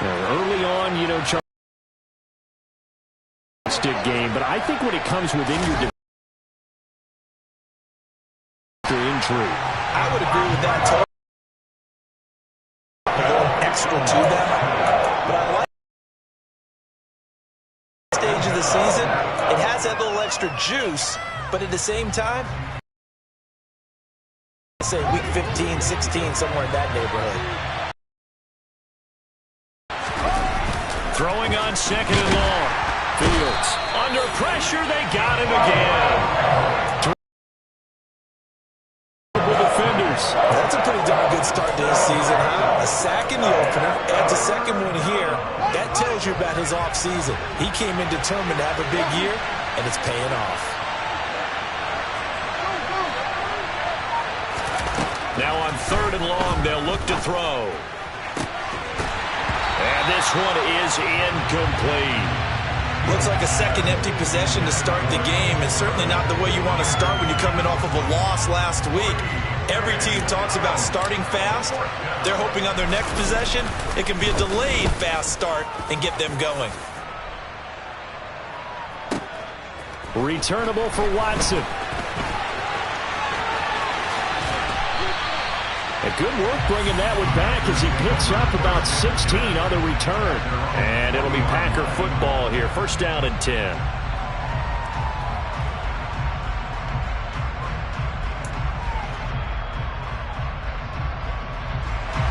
Early on, Charles, stick game, but I think when it comes within your injury, I would agree with that totally. A little extra to them, but I like the stage of the season. It has that little extra juice, but at the same time, I say week 15, 16, somewhere in that neighborhood. Throwing on second and long. Fields under pressure. They got him again. Defenders. That's a pretty darn good start to his season, huh? A sack in the opener, adds a second one here. That tells you about his offseason. He came in determined to have a big year, and it's paying off. Now on third and long, they'll look to throw. And this one is incomplete. Looks like a second empty possession to start the game, and certainly not the way you want to start when you're coming off of a loss last week. Every team talks about starting fast. They're hoping on their next possession it can be a delayed fast start and get them going. Returnable for Watson. And good work bringing that one back as he picks up about 16 on the return. And it'll be Packer football here. First down and 10.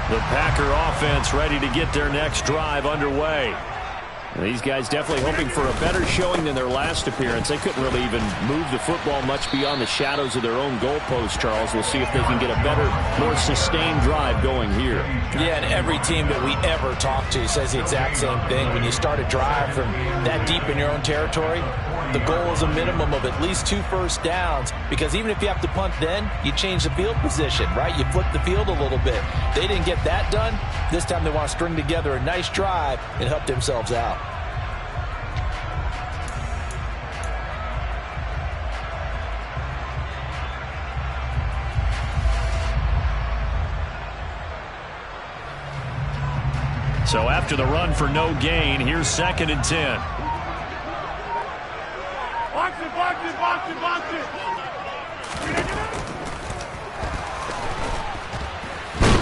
The Packer offense ready to get their next drive underway. These guys definitely hoping for a better showing than their last appearance. They couldn't really even move the football much beyond the shadows of their own goalpost, Charles. We'll see if they can get a better, more sustained drive going here. Yeah, and every team that we ever talk to says the exact same thing. When you start a drive from that deep in your own territory, the goal is a minimum of at least 2 first downs, because even if you have to punt then, you change the field position, right? You flip the field a little bit. They didn't get that done. This time they want to string together a nice drive and help themselves out. So after the run for no gain, here's second and 10.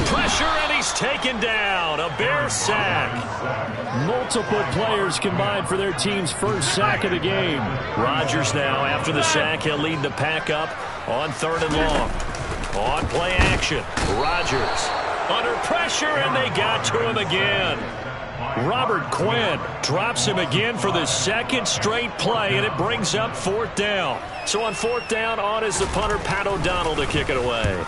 Pressure, and he's taken down. A Bear sack. Multiple players combined for their team's first sack of the game. Rodgers now, after the sack, he'll lead the pack up on third and long. On play action, Rodgers under pressure, and they got to him again. Robert Quinn drops him again for the second straight play, and it brings up fourth down. So on fourth down, on is the punter, Pat O'Donnell, to kick it away.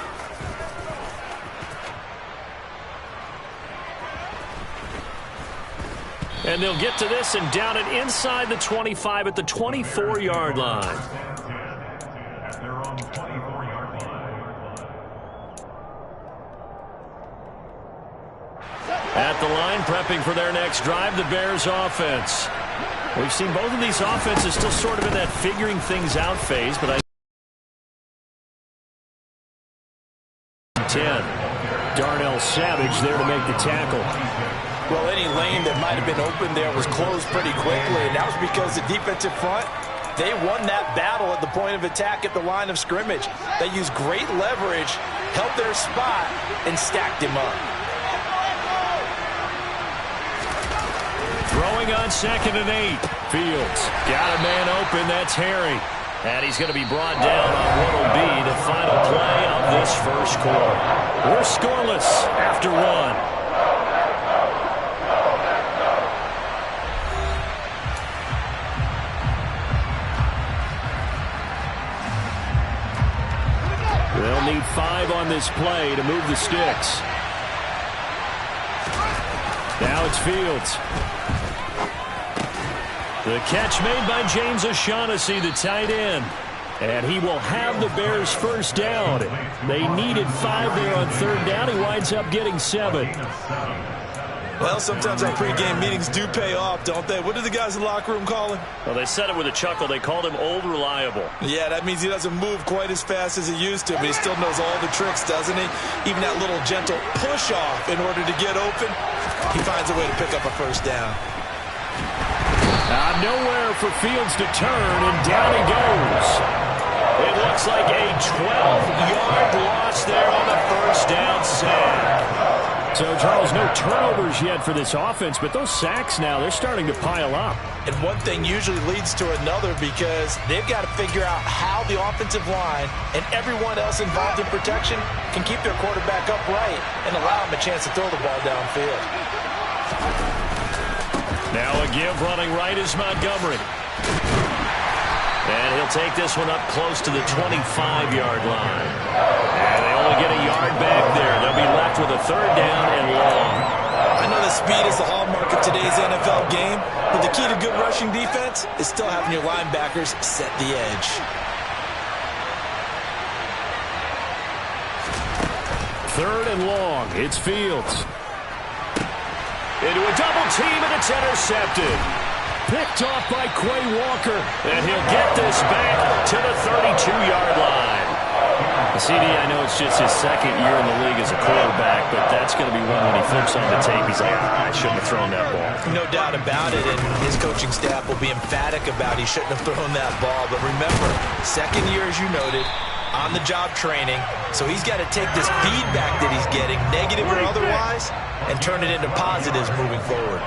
And they'll get to this and down it inside the 25 at the 24-yard line. At the line, prepping for their next drive, the Bears offense. We've seen both of these offenses still sort of in that figuring things out phase, but 10. Darnell Savage there to make the tackle. Well, any lane that might have been open there was closed pretty quickly, and that was because the defensive front, they won that battle at the point of attack at the line of scrimmage. They used great leverage, held their spot, and stacked him up. Throwing on second and 8. Fields got a man open. That's Harry. And he's going to be brought down on what will be the final play of this first quarter. We're scoreless after one. They'll need 5 on this play to move the sticks. Now it's Fields. The catch made by James O'Shaughnessy, the tight end. And he will have the Bears first down. They needed 5 there on third down. He winds up getting 7. Well, sometimes our pregame meetings do pay off, don't they? What do the guys in the locker room call him? Well, they said it with a chuckle. They called him Old Reliable. Yeah, that means he doesn't move quite as fast as he used to, but he still knows all the tricks, doesn't he? Even that little gentle push-off in order to get open. he finds a way to pick up a first down. Nowhere for Fields to turn, and down he goes. It looks like a 12-yard loss there on the first down sack. So, Charles, no turnovers yet for this offense, but those sacks now, they're starting to pile up. And one thing usually leads to another because they've got to figure out how the offensive line and everyone else involved in protection can keep their quarterback upright and allow him a chance to throw the ball downfield. Now a give running right is Montgomery. And he'll take this one up close to the 25-yard line. And they only get a yard back there. They'll be left with a third down and long. I know that speed is the hallmark of today's NFL game, but the key to good rushing defense is still having your linebackers set the edge. Third and long. It's Fields. Into a double team, and it's intercepted. Picked off by Quay Walker, and he'll get this back to the 32-yard line. CD, I know it's just his second year in the league as a quarterback, but that's going to be one when he flips on the tape. He's like, I shouldn't have thrown that ball. No doubt about it, and his coaching staff will be emphatic about he shouldn't have thrown that ball. But remember, second year, as you noted, on-the-job training, so he's got to take this feedback that he's getting, negative or otherwise, and turn it into positives moving forward.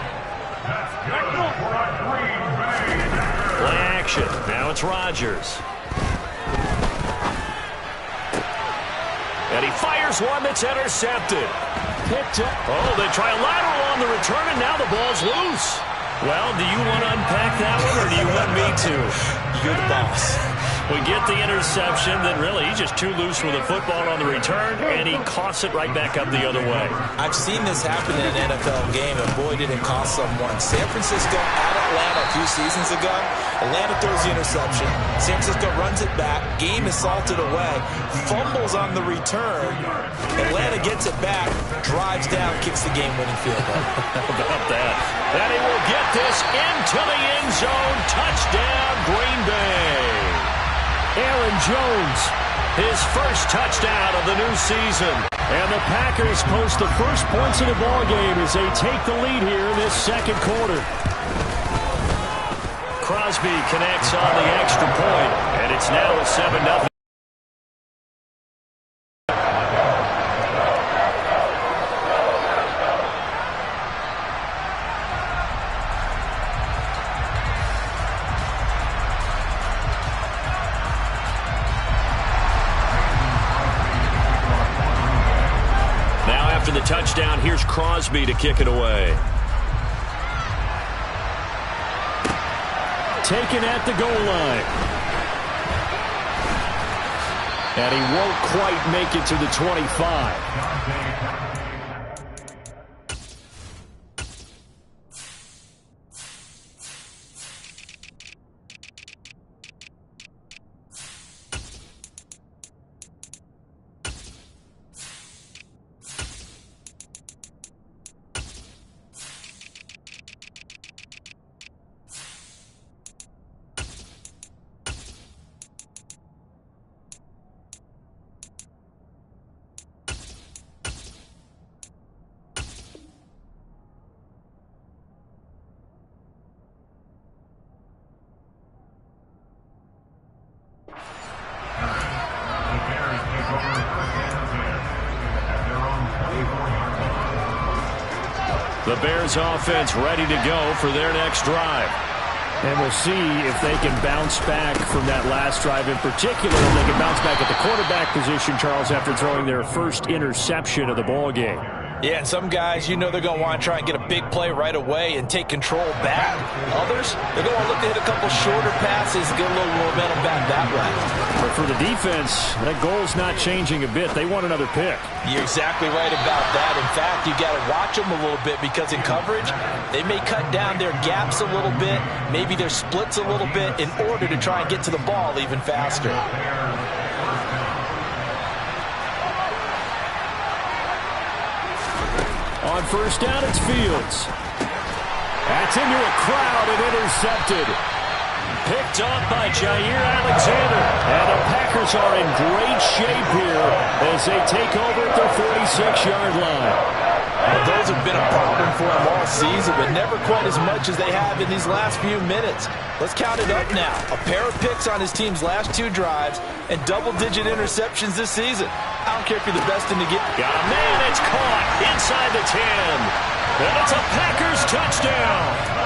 Play action. Now it's Rodgers. And he fires one that's intercepted. Picked up. Oh, they try a lateral on the return, and now the ball's loose. Well, do you want to unpack that one, or do you want me to? You're the boss. We get the interception, then really he's just too loose with the football on the return, and he coughs it right back up the other way. I've seen this happen in an NFL game, and boy, did it cost someone. San Francisco at Atlanta a few seasons ago. Atlanta throws the interception. San Francisco runs it back. Game is salted away. Fumbles on the return. Atlanta gets it back, drives down, kicks the game-winning field goal. How about that? And he will get this into the end zone. Touchdown, Green Bay. Aaron Jones, his first touchdown of the new season. And the Packers post the first points of the ballgame as they take the lead here in this second quarter. Crosby connects on the extra point, and it's now a 7-0. After the touchdown, here's Crosby to kick it away. Taken at the goal line. And he won't quite make it to the 25. The Bears offense ready to go for their next drive. And we'll see if they can bounce back from that last drive in particular. If they can bounce back at the quarterback position, Charles, after throwing their first interception of the ball game. Yeah, and some guys, you know they're going to want to try and get a big play right away and take control back. Others, they're going to look to hit a couple shorter passes and get a little momentum back that way. But for the defense, that goal's not changing a bit. They want another pick. You're exactly right about that. In fact, you got to watch them a little bit because in coverage, they may cut down their gaps a little bit, maybe their splits a little bit in order to try and get to the ball even faster. On first down, it's Fields. That's into a crowd and intercepted. Picked off by Jair Alexander. And the Packers are in great shape here as they take over at their 46-yard line. Well, those have been a problem for him all season, but never quite as much as they have in these last few minutes. Let's count it up now. A pair of picks on his team's last 2 drives and double-digit interceptions this season. I don't care if you're the best in the game. Got a man, it's caught inside the 10. And it's a Packers touchdown.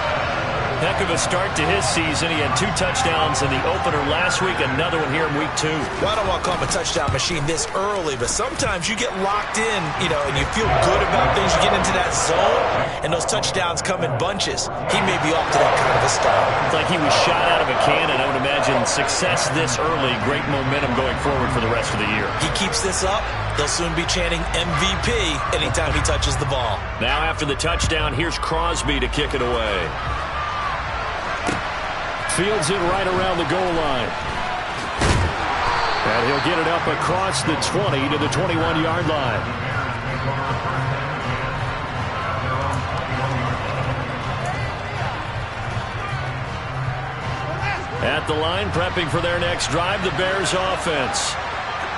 Heck of a start to his season. He had 2 touchdowns in the opener last week, another one here in week 2. Well, I don't want to call him a touchdown machine this early, but sometimes you get locked in, and you feel good about things. You get into that zone, and those touchdowns come in bunches. He may be off to that kind of a start. It's like he was shot out of a cannon. I would imagine success this early, great momentum going forward for the rest of the year. He keeps this up, they'll soon be chanting MVP anytime he touches the ball. Now after the touchdown, here's Crosby to kick it away. Fields it right around the goal line. And he'll get it up across the 20 to the 21-yard line. At the line, prepping for their next drive, the Bears offense.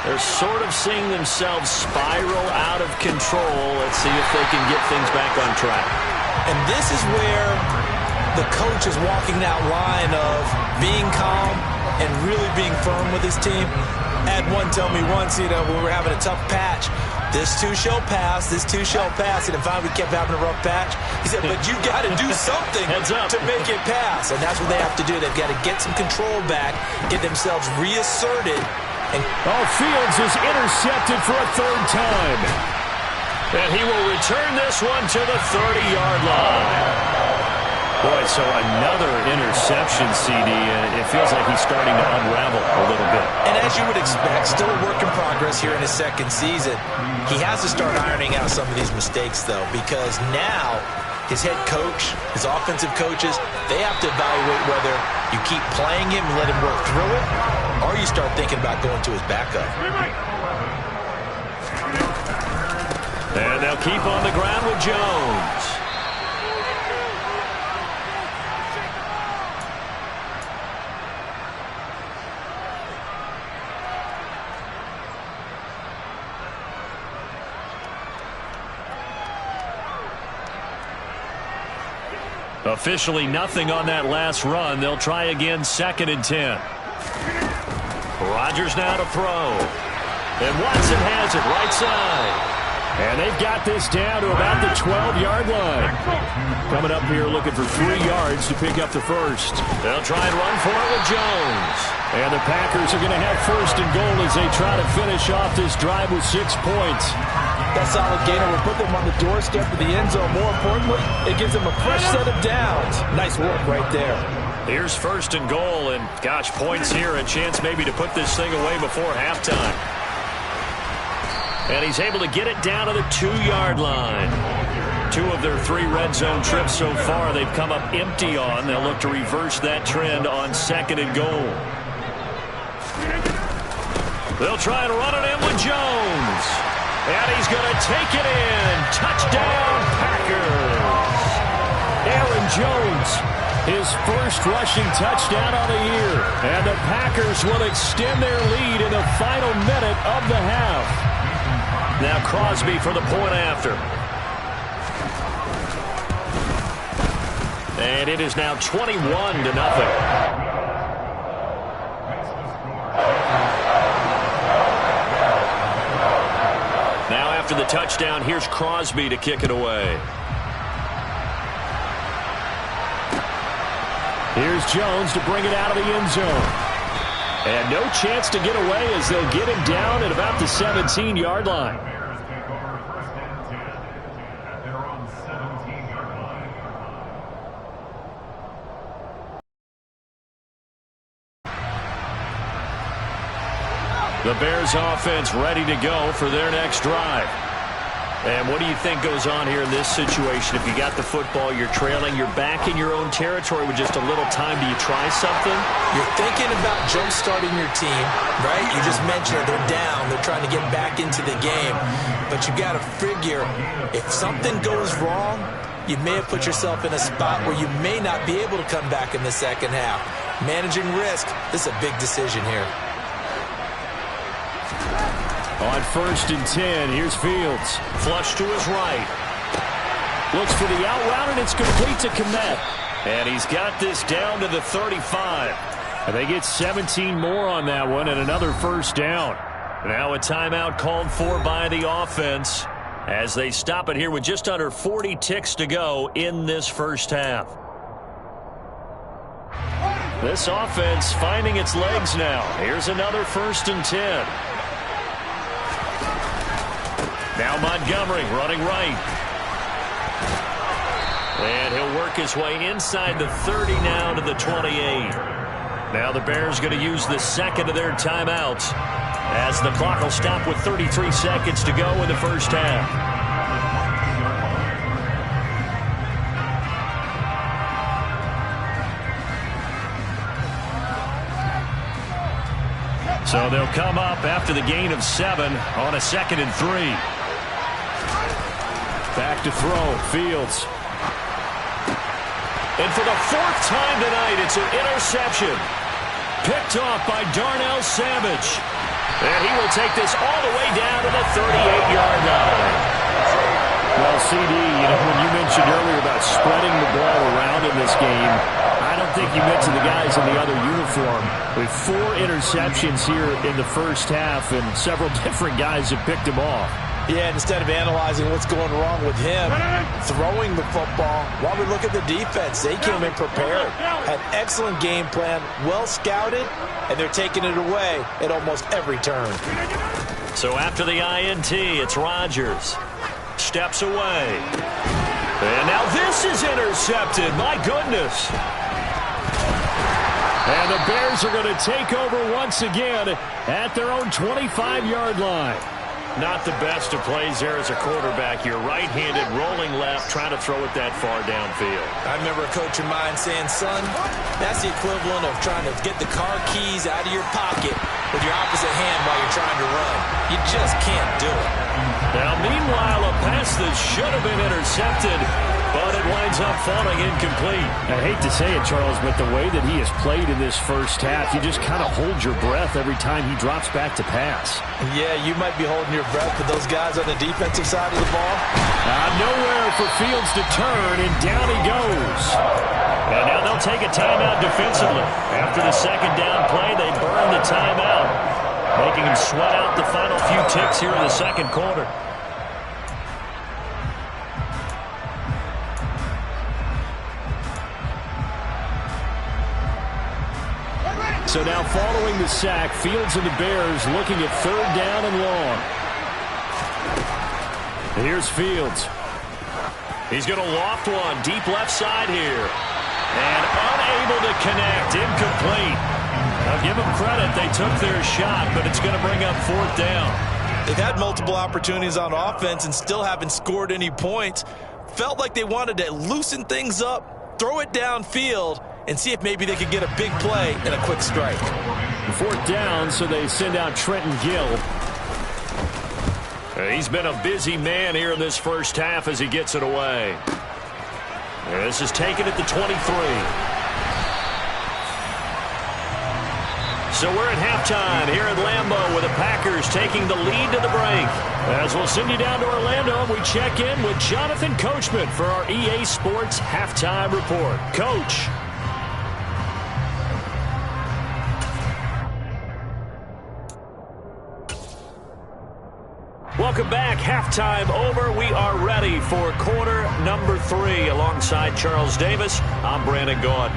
They're sort of seeing themselves spiral out of control. Let's see if they can get things back on track. And this is where the coach is walking that line of being calm and really being firm with his team. Had one tell me once, when we were having a tough patch, this too shall pass, this too shall pass. And finally we kept having a rough patch. He said, but you got to do something to make it pass. And that's what they have to do. They've got to get some control back, get themselves reasserted. And Fields is intercepted for a 3rd time. And he will return this one to the 30-yard line. Boy, so another interception, CD. It feels like he's starting to unravel a little bit. And as you would expect, still a work in progress here in his 2nd season. He has to start ironing out some of these mistakes, though, because now his head coach, his offensive coaches, they have to evaluate whether you keep playing him and let him work through it, or you start thinking about going to his backup. And they'll keep on the ground with Jones. Officially nothing on that last run. They'll try again, 2nd and 10. Rodgers now to throw. And Watson has it right side. And they've got this down to about the 12-yard line. Coming up here looking for 3 yards to pick up the first. They'll try and run for it with Jones. And the Packers are going to have 1st and goal as they try to finish off this drive with 6 points. That solid gainer will put them on the doorstep of the end zone. More importantly, it gives them a fresh set of downs. Nice work right there. Here's 1st and goal, and gosh, points here. A chance maybe to put this thing away before halftime. And he's able to get it down to the 2-yard line. 2 of their 3 red zone trips so far they've come up empty on. They'll look to reverse that trend on 2nd and goal. They'll try and run it in with Jones. And he's going to take it in. Touchdown, Packers. Aaron Jones, his first rushing touchdown on the year. And the Packers will extend their lead in the final minute of the half. Now Crosby for the point after. And it is now 21-0. Now after the touchdown, here's Crosby to kick it away. Here's Jones to bring it out of the end zone. And no chance to get away as they'll get him down at about the 17-yard line. The Bears offense ready to go for their next drive. And what do you think goes on here in this situation? If you got the football, you're trailing, you're back in your own territory with just a little time. Do you try something? You're thinking about jump-starting your team, right? You just mentioned it. They're down. They're trying to get back into the game. But you got to figure, if something goes wrong, you may have put yourself in a spot where you may not be able to come back in the second half. Managing risk, this is a big decision here. On 1st and 10, here's Fields. Flush to his right. Looks for the out route, and it's complete to Kmet. And he's got this down to the 35. And they get 17 more on that one and another first down. Now a timeout called for by the offense as they stop it here with just under 40 ticks to go in this first half. This offense finding its legs now. Here's another 1st and 10. Now Montgomery running right. And he'll work his way inside the 30 now to the 28. Now the Bears going to use the second of their timeouts as the clock will stop with 33 seconds to go in the first half. So they'll come up after the gain of 7 on a 2nd and 3. Back to throw, Fields. And for the 4th time tonight, it's an interception. Picked off by Darnell Savage. And he will take this all the way down to the 38-yard line. Well, CD, when you mentioned earlier about spreading the ball around in this game, I don't think you mentioned the guys in the other uniform. With 4 interceptions here in the first half, and several different guys have picked him off. Yeah, instead of analyzing what's going wrong with him, throwing the football, while we look at the defense, they came in prepared, had excellent game plan, well scouted, and they're taking it away at almost every turn. So after the INT, it's Rodgers. Steps away. And now this is intercepted. My goodness. And the Bears are going to take over once again at their own 25-yard line. Not the best of plays there as a quarterback. You're right-handed, rolling left, trying to throw it that far downfield. I remember a coach of mine saying, son, that's the equivalent of trying to get the car keys out of your pocket with your opposite hand while you're trying to run. You just can't do it. Now, meanwhile, a pass that should have been intercepted, but it winds up falling incomplete. I hate to say it, Charles, but the way that he has played in this first half, you just kind of hold your breath every time he drops back to pass. Yeah, you might be holding your breath, but those guys on the defensive side of the ball. Nowhere for Fields to turn, and down he goes. And now they'll take a timeout defensively. After the second down play, they burn the timeout, making him sweat out the final few ticks here in the second quarter. So now following the sack, Fields and the Bears looking at 3rd down and long. Here's Fields. He's going to loft one deep left side here. And unable to connect, incomplete. I'll give them credit, they took their shot, but it's going to bring up 4th down. They've had multiple opportunities on offense and still haven't scored any points. Felt like they wanted to loosen things up, throw it downfield, and see if maybe they could get a big play and a quick strike. 4th down, so they send out Trenton Gill. He's been a busy man here in this first half as he gets it away. This is taken at the 23. So we're at halftime here at Lambeau with the Packers taking the lead to the break. As we'll send you down to Orlando, we check in with Jonathan Coachman for our EA Sports Halftime Report. Coach. Welcome back. Halftime over. We are ready for quarter number 3. Alongside Charles Davis, I'm Brandon Gaudin.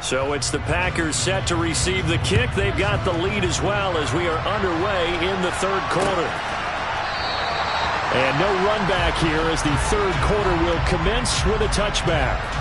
So it's the Packers set to receive the kick. They've got the lead as well as we are underway in the 3rd quarter. And no run back here as the 3rd quarter will commence with a touchback.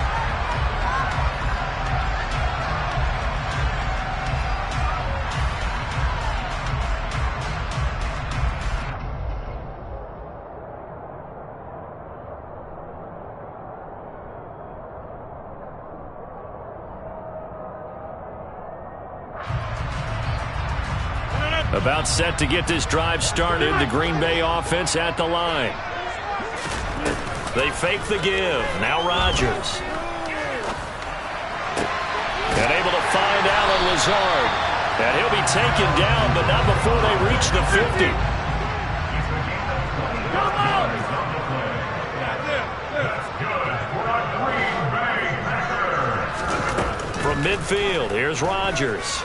About set to get this drive started. The Green Bay offense at the line. They fake the give. Now Rodgers. hard. And he'll be taken down, but not before they reach the 50. From midfield, here's Rodgers.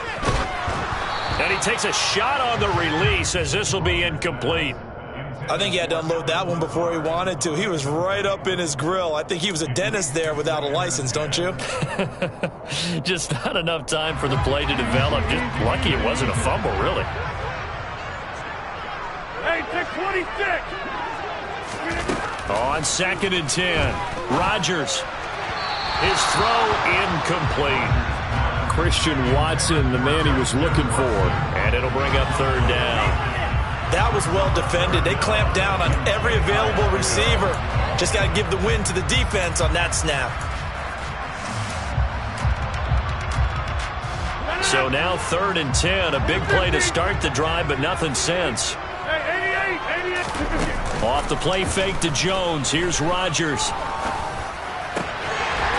And he takes a shot on the release as this will be incomplete. I think he had to unload that one before he wanted to. He was right up in his grill. I think he was a dentist there without a license, don't you? Just not enough time for the play to develop. Just lucky it wasn't a fumble, really. Hey, take 26. On 2nd and 10, Rodgers. His throw incomplete. Christian Watson, the man he was looking for. And it'll bring up 3rd down. That was well defended. They clamped down on every available receiver. Just got to give the win to the defense on that snap. So now 3rd and 10. A big play to start the drive, but nothing since. Hey, 88. Off the play fake to Jones. Here's Rodgers.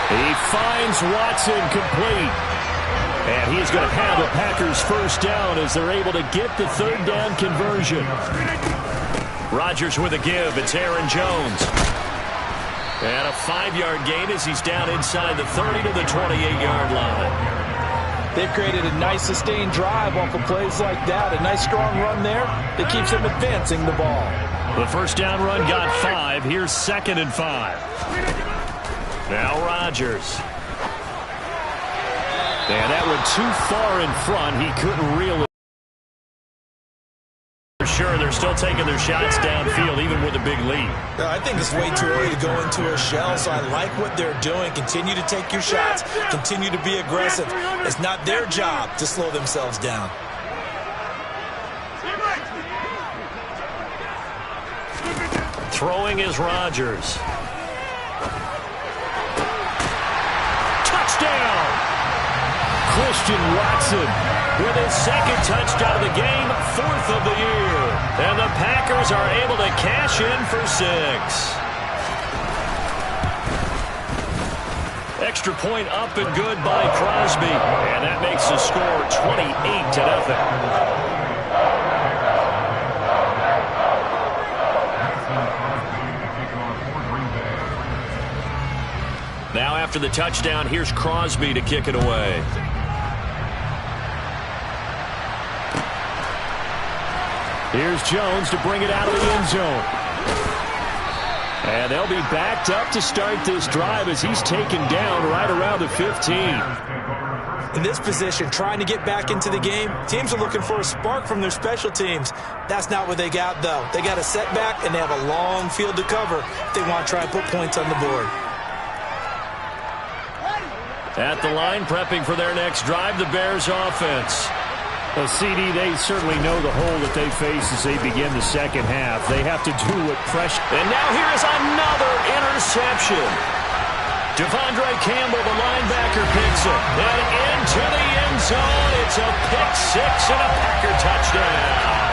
He finds Watson complete. And he's going to have the Packers first down as they're able to get the 3rd down conversion. Rodgers with a give. It's Aaron Jones. And a 5-yard gain as he's down inside the 30 to the 28-yard line. They've created a nice sustained drive off of plays like that. A nice strong run there that keeps them advancing the ball. The first down run got 5. Here's 2nd and 5. Now Rodgers. And that went too far in front. He couldn't reel it. For sure, they're still taking their shots downfield, even with a big lead. I think it's way too early to go into a shell, so I like what they're doing. Continue to take your shots. Continue to be aggressive. It's not their job to slow themselves down. Throwing is Rodgers. Touchdown! Christian Watson with his 2nd touchdown of the game, 4th of the year. And the Packers are able to cash in for 6. Extra point up and good by Crosby. And that makes the score 28-0. Now after the touchdown, here's Crosby to kick it away. Here's Jones to bring it out of the end zone. And they'll be backed up to start this drive as he's taken down right around the 15. In this position, trying to get back into the game, teams are looking for a spark from their special teams. That's not what they got, though. They got a setback, and they have a long field to cover if they want to try and put points on the board. At the line, prepping for their next drive, the Bears offense. Well, CD, they certainly know the hole that they face as they begin the second half. They have to do what pressure. And now here is another interception. Devondre Campbell, the linebacker, picks it. And into the end zone. It's a pick 6 and a Packer touchdown.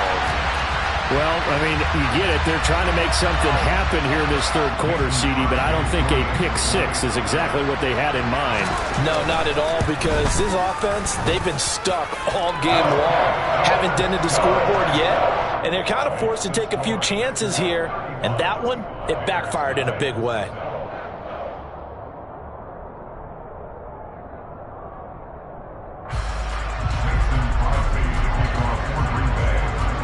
Well, I mean, you get it. They're trying to make something happen here in this 3rd quarter, CD, but I don't think a pick 6 is exactly what they had in mind. No, not at all, because this offense, they've been stuck all game long. Haven't dented the scoreboard yet, and they're kind of forced to take a few chances here, and that one, it backfired in a big way.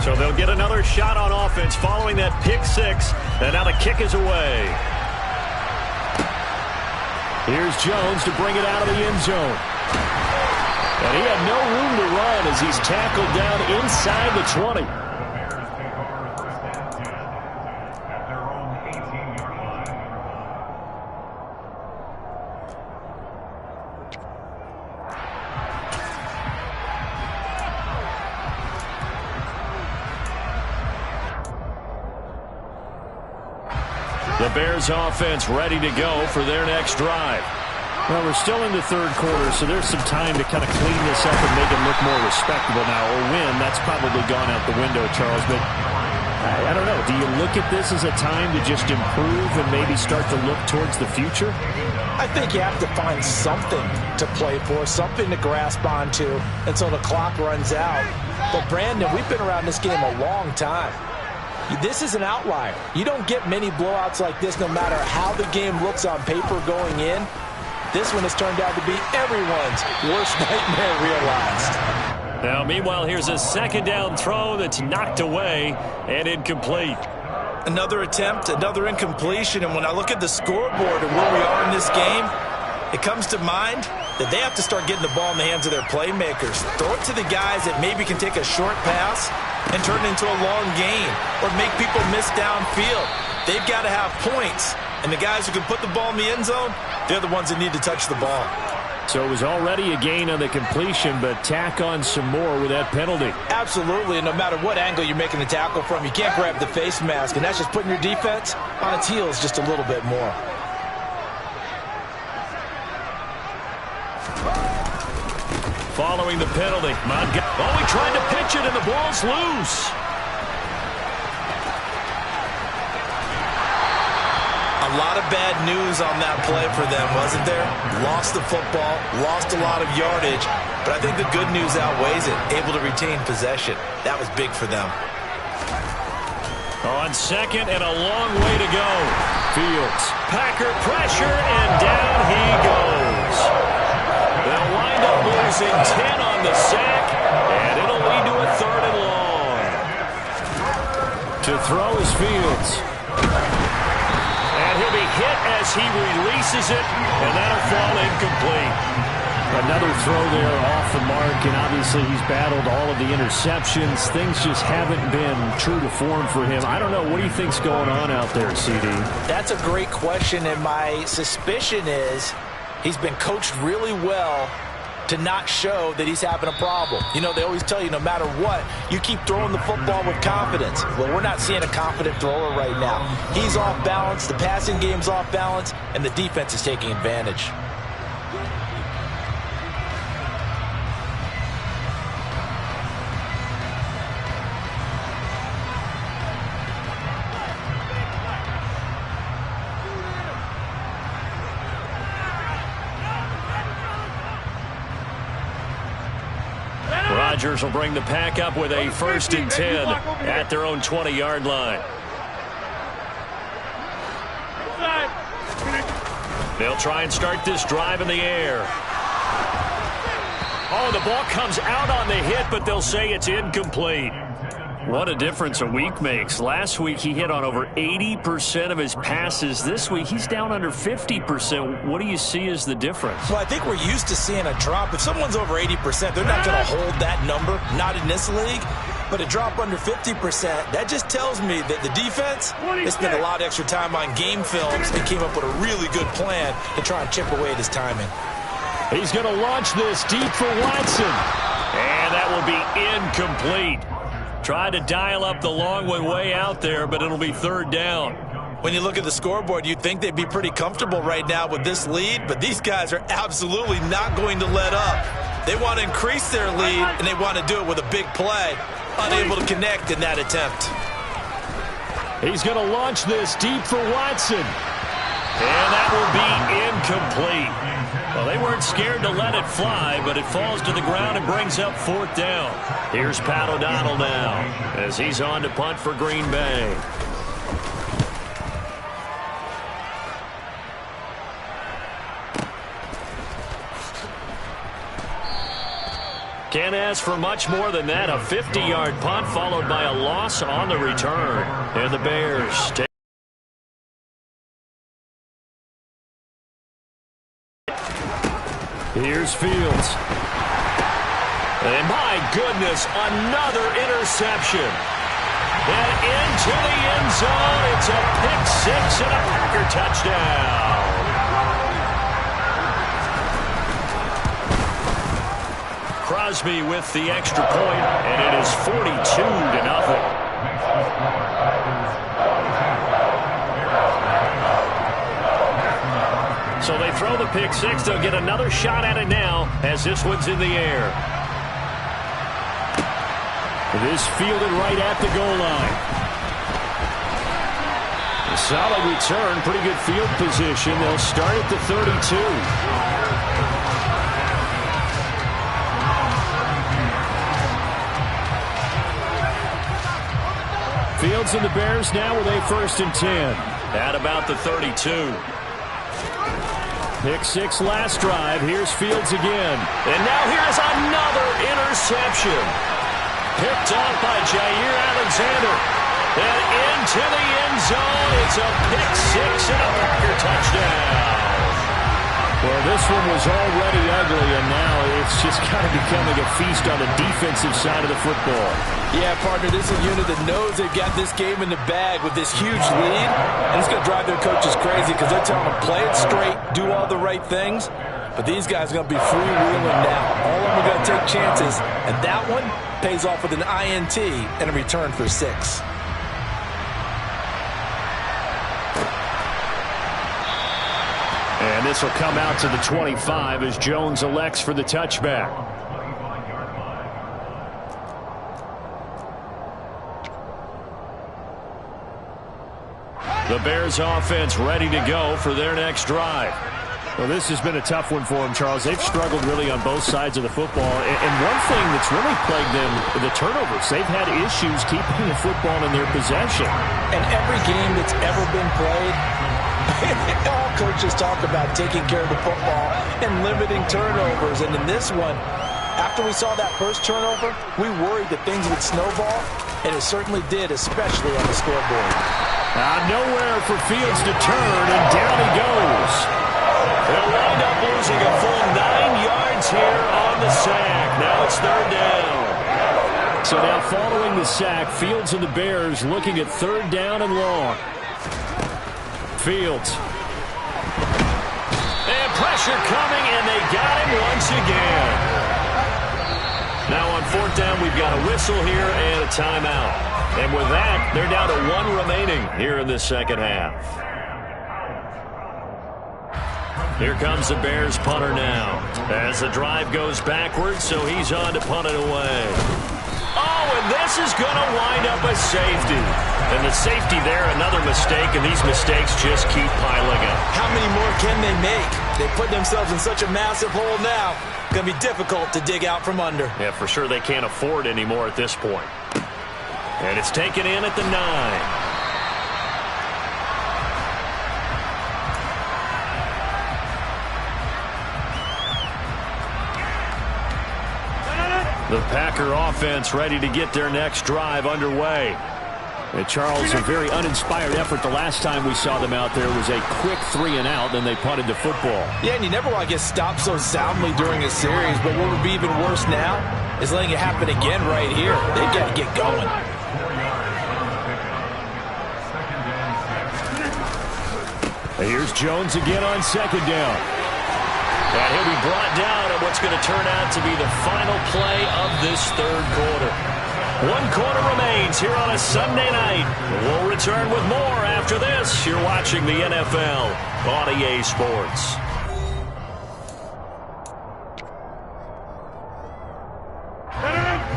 So they'll get another shot on offense following that pick 6. And now the kick is away. Here's Jones to bring it out of the end zone. And he had no room to run as he's tackled down inside the 20. The Bears offense ready to go for their next drive. Well, we're still in the 3rd quarter, so there's some time to kind of clean this up and make it look more respectable now. Or win, that's probably gone out the window, Charles. But I don't know. Do you look at this as a time to just improve and maybe start to look towards the future? I think you have to find something to play for, something to grasp onto until the clock runs out. But, Brandon, we've been around this game a long time. This is an outlier. You don't get many blowouts like this no matter how the game looks on paper going in. This one has turned out to be everyone's worst nightmare realized. Now, meanwhile, here's a second down throw that's knocked away and incomplete. Another attempt, another incompletion, and when I look at the scoreboard and where we are in this game, it comes to mind that they have to start getting the ball in the hands of their playmakers. Throw it to the guys that maybe can take a short pass and turn it into a long gain or make people miss downfield. They've got to have points, and the guys who can put the ball in the end zone, they're the ones that need to touch the ball. So it was already a gain on the completion, but tack on some more with that penalty. Absolutely, and no matter what angle you're making the tackle from, you can't grab the face mask, and that's just putting your defense on its heels just a little bit more. Following the penalty, he tried to pitch it, and the ball's loose. A lot of bad news on that play for them, wasn't there? Lost the football, lost a lot of yardage, but I think the good news outweighs it. Able to retain possession. That was big for them. On second and a long way to go. Fields, Packer pressure, and down he goes. They'll wind up losing 10 on the sack, and it'll lead to a 3rd and long. To throw is Fields. And he'll be hit as he releases it, and that'll fall incomplete. Another throw there off the mark, and obviously he's battled all of the interceptions. Things just haven't been true to form for him. I don't know. What do you think's going on out there, CD? That's a great question, and my suspicion is he's been coached really well to not show that he's having a problem. You know, they always tell you no matter what, you keep throwing the football with confidence. Well, we're not seeing a confident thrower right now. He's off balance, the passing game's off balance, and the defense is taking advantage. Rodgers will bring the pack up with a 1st and 10 at their own 20-yard line. They'll try and start this drive in the air. Oh, the ball comes out on the hit, but they'll say it's incomplete. What a difference a week makes. Last week he hit on over 80% of his passes. This week he's down under 50%. What do you see as the difference? Well, I think we're used to seeing a drop. If someone's over 80%, they're not going to hold that number, not in this league. But a drop under 50%, that just tells me that the defense has spent a lot of extra time on game films and came up with a really good plan to try and chip away at his timing. He's going to launch this deep for Watson. And that will be incomplete. Tried to dial up the long one way out there, but it'll be 3rd down. When you look at the scoreboard, you'd think they'd be pretty comfortable right now with this lead, but these guys are absolutely not going to let up. They want to increase their lead, and they want to do it with a big play. Unable to connect in that attempt. He's going to launch this deep for Watson. And that will be incomplete. Well, they weren't scared to let it fly, but it falls to the ground and brings up 4th down. Here's Pat O'Donnell now as he's on to punt for Green Bay. Can't ask for much more than that. A 50-yard punt followed by a loss on the return. And the Bears take. Here's Fields. And my goodness, another interception. And into the end zone. It's a pick 6 and a Packer touchdown. Crosby with the extra point, and it is 42-0. So they throw the pick 6. They'll get another shot at it now as this one's in the air. This fielded right at the goal line. Solid return, pretty good field position. They'll start at the 32. Fields and the Bears now with a 1st and 10 at about the 32. Pick 6 last drive. Here's Fields again. And now here's another interception. Picked off by Jair Alexander. And into the end zone. It's a pick 6 and a Packer touchdown. Well, this one was already ugly, and now it's just kind of becoming a feast on the defensive side of the football. Yeah, partner, this is a unit that knows they've got this game in the bag with this huge lead, and it's going to drive their coaches crazy because they're telling them play it straight, do all the right things, but these guys are going to be freewheeling now. All of them are going to take chances, and that one pays off with an INT and a return for 6. And this will come out to the 25 as Jones elects for the touchback. The Bears offense ready to go for their next drive. Well, this has been a tough one for them, Charles. They've struggled really on both sides of the football. And one thing that's really plagued them, the turnovers. They've had issues keeping the football in their possession. And every game that's ever been played, all coaches talk about taking care of the football and limiting turnovers. And in this one, after we saw that first turnover, we worried that things would snowball, and it certainly did, especially on the scoreboard. Nowhere for Fields to turn, and down he goes. They'll wind up losing a full 9 yards here on the sack. Now it's 3rd down. So now following the sack, Fields and the Bears looking at 3rd down and long. Fields. And pressure coming, and they got him once again. Now on 4th down, we've got a whistle here and a timeout. And with that, they're down to 1 remaining here in this second half. Here comes the Bears punter now. As the drive goes backwards, so he's on to punt it away. Oh, and this is going to wind up a safety. And the safety there, another mistake, and these mistakes just keep piling up. How many more can they make? They put themselves in such a massive hole now. Going to be difficult to dig out from under. Yeah, for sure they can't afford any more at this point. And it's taken in at the 9. The Packer offense ready to get their next drive underway. And Charles, a very uninspired effort the last time we saw them out there was a quick 3 and out, then they punted the football. Yeah, and you never want to get stopped so soundly during a series, but what would be even worse now is letting it happen again right here. They've got to get going. And here's Jones again on 2nd down. And he'll be brought down at what's going to turn out to be the final play of this 3rd quarter. 1 quarter remains here on a Sunday night. We'll return with more after this. You're watching the NFL on EA Sports.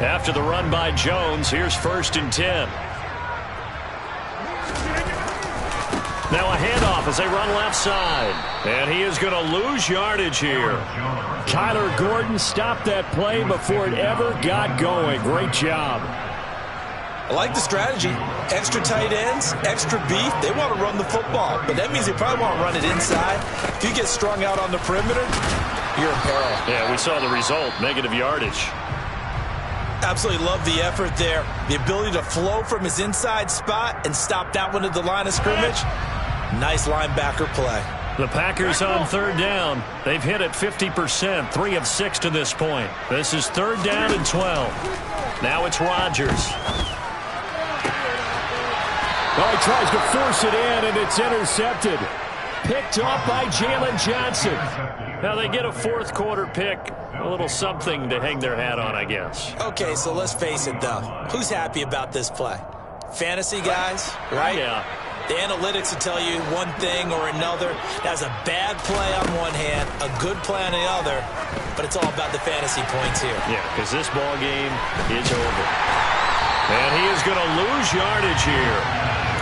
After the run by Jones, here's 1st and 10. Now a handoff as they run left side. And he is going to lose yardage here. Kyler Gordon stopped that play before it ever got going. Great job. I like the strategy. Extra tight ends, extra beef. They want to run the football, but that means they probably want to run it inside. If you get strung out on the perimeter, you're in peril. Yeah, we saw the result, negative yardage. Absolutely love the effort there. The ability to flow from his inside spot and stop that one at the line of scrimmage. Nice linebacker play. The Packers on 3rd down. They've hit it 50%, 3 of 6 to this point. This is 3rd down and 12. Now it's Rodgers. Oh, he tries to force it in, and it's intercepted. Picked off by Jalen Johnson. Now they get a 4th quarter pick. A little something to hang their hat on, I guess. Okay, so let's face it, though. Who's happy about this play? Fantasy guys, right? Yeah. The analytics will tell you one thing or another. That's a bad play on one hand, a good play on the other, but it's all about the fantasy points here. Yeah, because this ball game is over. And he is going to lose yardage here.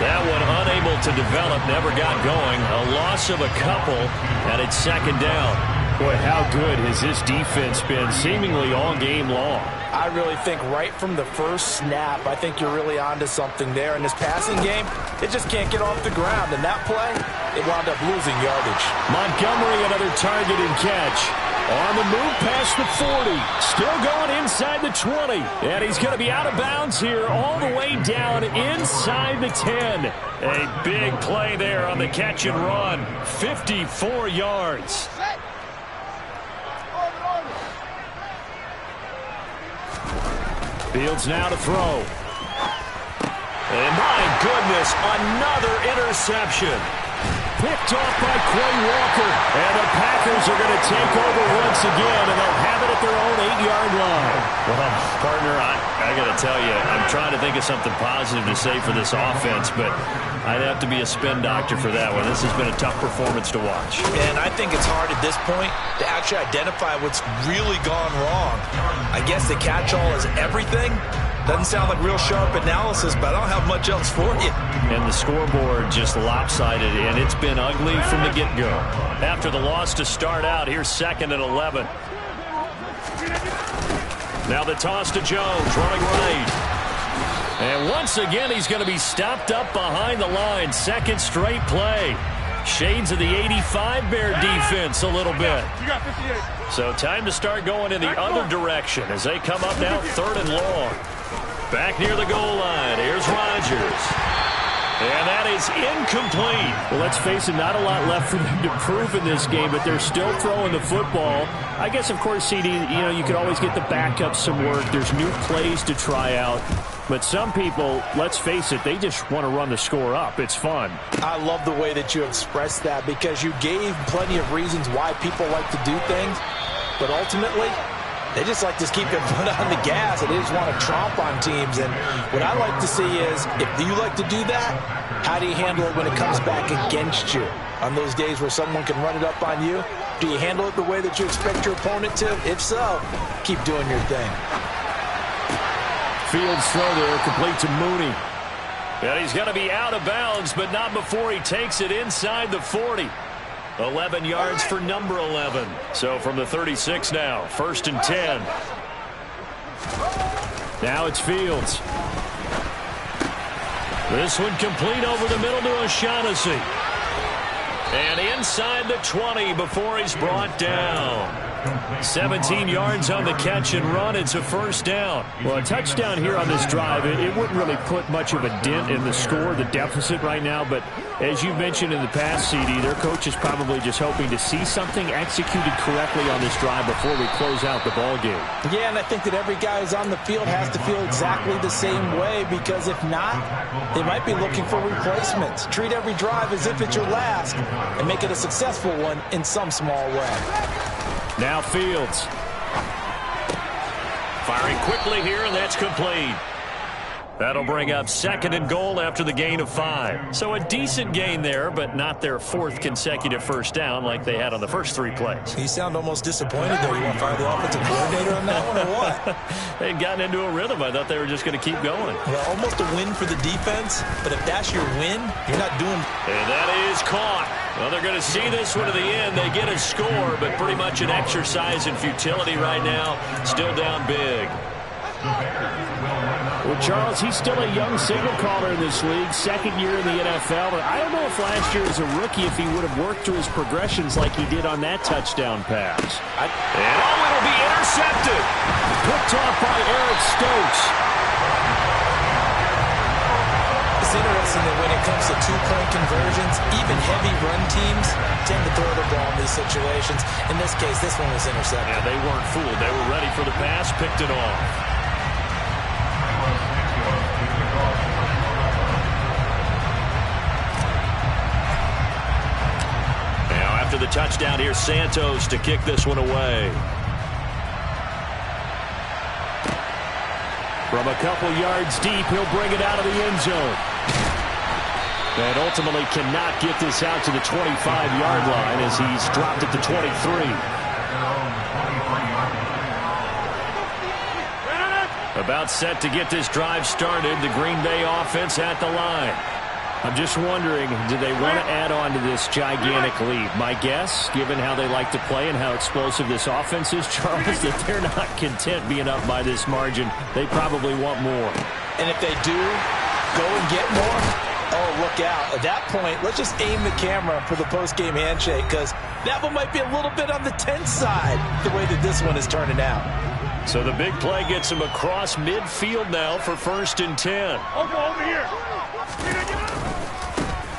That one unable to develop, never got going. A loss of a couple, and it's second down. Boy, how good has this defense been seemingly all game long? I really think right from the first snap, I think you're really onto something there. In this passing game, it just can't get off the ground. And that play, it wound up losing yardage. Montgomery, another target and catch. On the move past the 40. Still going inside the 20. And he's going to be out of bounds here all the way down inside the 10. A big play there on the catch and run. 54 yards. Fields now to throw. And my goodness, another interception. Picked off by Quay Walker. And the Packers are going to take over once again, and they'll have it at their own 8-yard line. Well, partner, I got to tell you, I'm trying to think of something positive to say for this offense, but I'd have to be a spin doctor for that one. This has been a tough performance to watch. And I think it's hard at this point to actually identify what's really gone wrong. I guess the catch-all is everything. Doesn't sound like real sharp analysis, but I don't have much else for you. And the scoreboard just lopsided, and it's been ugly from the get-go. After the loss to start out, here's 2nd and 11. Now the toss to Jones, running right. And once again, he's going to be stopped up behind the line. Second straight play. Shades of the 85 Bear defense a little bit. So time to start going in the other direction as they come up now 3rd and long. Back near the goal line. Here's Rodgers. And that is incomplete. Well, let's face it, not a lot left for them to prove in this game, but they're still throwing the football. I guess, of course, CD, you could always get the backup some work. There's new plays to try out. But some people, let's face it, they just want to run the score up. It's fun. I love the way that you expressed that because you gave plenty of reasons why people like to do things. But ultimately, they just like to keep their foot on the gas, and they just want to tromp on teams. And what I like to see is, if you like to do that, how do you handle it when it comes back against you? On those days where someone can run it up on you, do you handle it the way that you expect your opponent to? If so, keep doing your thing. Fields throw there, complete to Mooney. And he's going to be out of bounds, but not before he takes it inside the 40. 11 yards for number 11. So from the 36 now, 1st and 10. Now it's Fields. This one complete over the middle to O'Shaughnessy. And inside the 20 before he's brought down. 17 yards on the catch and run. It's a 1st down. Well, a touchdown here on this drive, it wouldn't really put much of a dent in the score, the deficit right now. But as you mentioned in the past, CD, their coach is probably just hoping to see something executed correctly on this drive before we close out the ball game. Yeah, and I think that every guy who's on the field has to feel exactly the same way, because if not, they might be looking for replacements. Treat every drive as if it's your last and make it a successful one in some small way. Now Fields. Firing quickly here, and that's complete. That'll bring up 2nd and goal after the gain of 5. So a decent gain there, but not their 4th consecutive 1st down like they had on the first 3 plays. You sound almost disappointed there. You want to fire the offensive coordinator on that one or what? They'd gotten into a rhythm. I thought they were just going to keep going. Well, almost a win for the defense, but if that's your win, you're not doing... And that is caught. Well, they're going to see this one to the end. They get a score, but pretty much an exercise in futility right now. Still down big. Well, Charles, he's still a young signal caller in this league, 2nd year in the NFL. But I don't know if last year as a rookie if he would have worked through his progressions like he did on that touchdown pass. And it'll be intercepted. Picked off by Eric Stokes. It's interesting that when it comes to 2-point conversions, even heavy run teams tend to throw the ball in these situations. In this case, this one was intercepted. Yeah, they weren't fooled. They were ready for the pass, picked it off. Now after the touchdown, here's Santos to kick this one away. From a couple yards deep, he'll bring it out of the end zone. And ultimately cannot get this out to the 25-yard line as he's dropped it to 23. About set to get this drive started. The Green Bay offense at the line. I'm just wondering, do they want to add on to this gigantic lead? My guess, given how they like to play and how explosive this offense is, Charles, that they're not content being up by this margin. They probably want more. And if they do go and get more, oh, look out. At that point, let's just aim the camera for the post-game handshake, because that one might be a little bit on the tense side, the way that this one is turning out. So the big play gets him across midfield now for 1st and 10. Over here.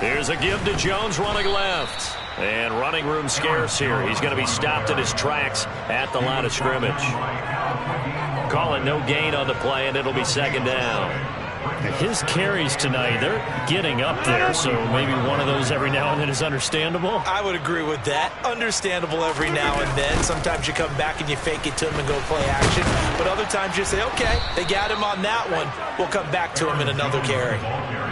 Here's a give to Jones running left. And running room scarce here. He's going to be stopped in his tracks at the line of scrimmage. Call it no gain on the play, and it'll be 2nd down. His carries tonight, they're getting up there, so maybe one of those every now and then is understandable. I would agree with that. Understandable every now and then. Sometimes you come back and you fake it to him and go play action. But other times you say, okay, they got him on that one. We'll come back to him in another carry.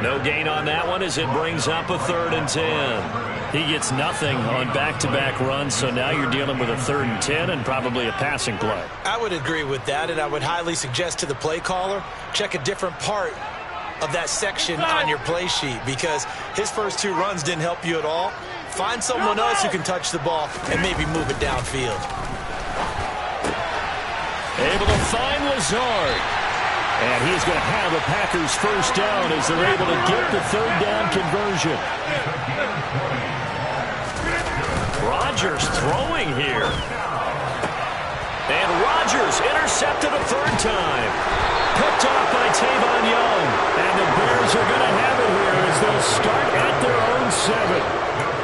No gain on that one as it brings up a 3rd and 10. He gets nothing on back-to-back runs, so now you're dealing with a 3rd and 10 and probably a passing play. I would agree with that, and I would highly suggest to the play caller, check a different part of that section on your play sheet, because his first 2 runs didn't help you at all. Find someone else who can touch the ball and maybe move it downfield. Able to find Lazard. And he's going to have the Packers' 1st down as they're able to get the 3rd down conversion. Rodgers throwing here. And Rodgers intercepted a 3rd time. Picked off by Tavon Young. And the Bears are going to have it here as they'll start at their own 7.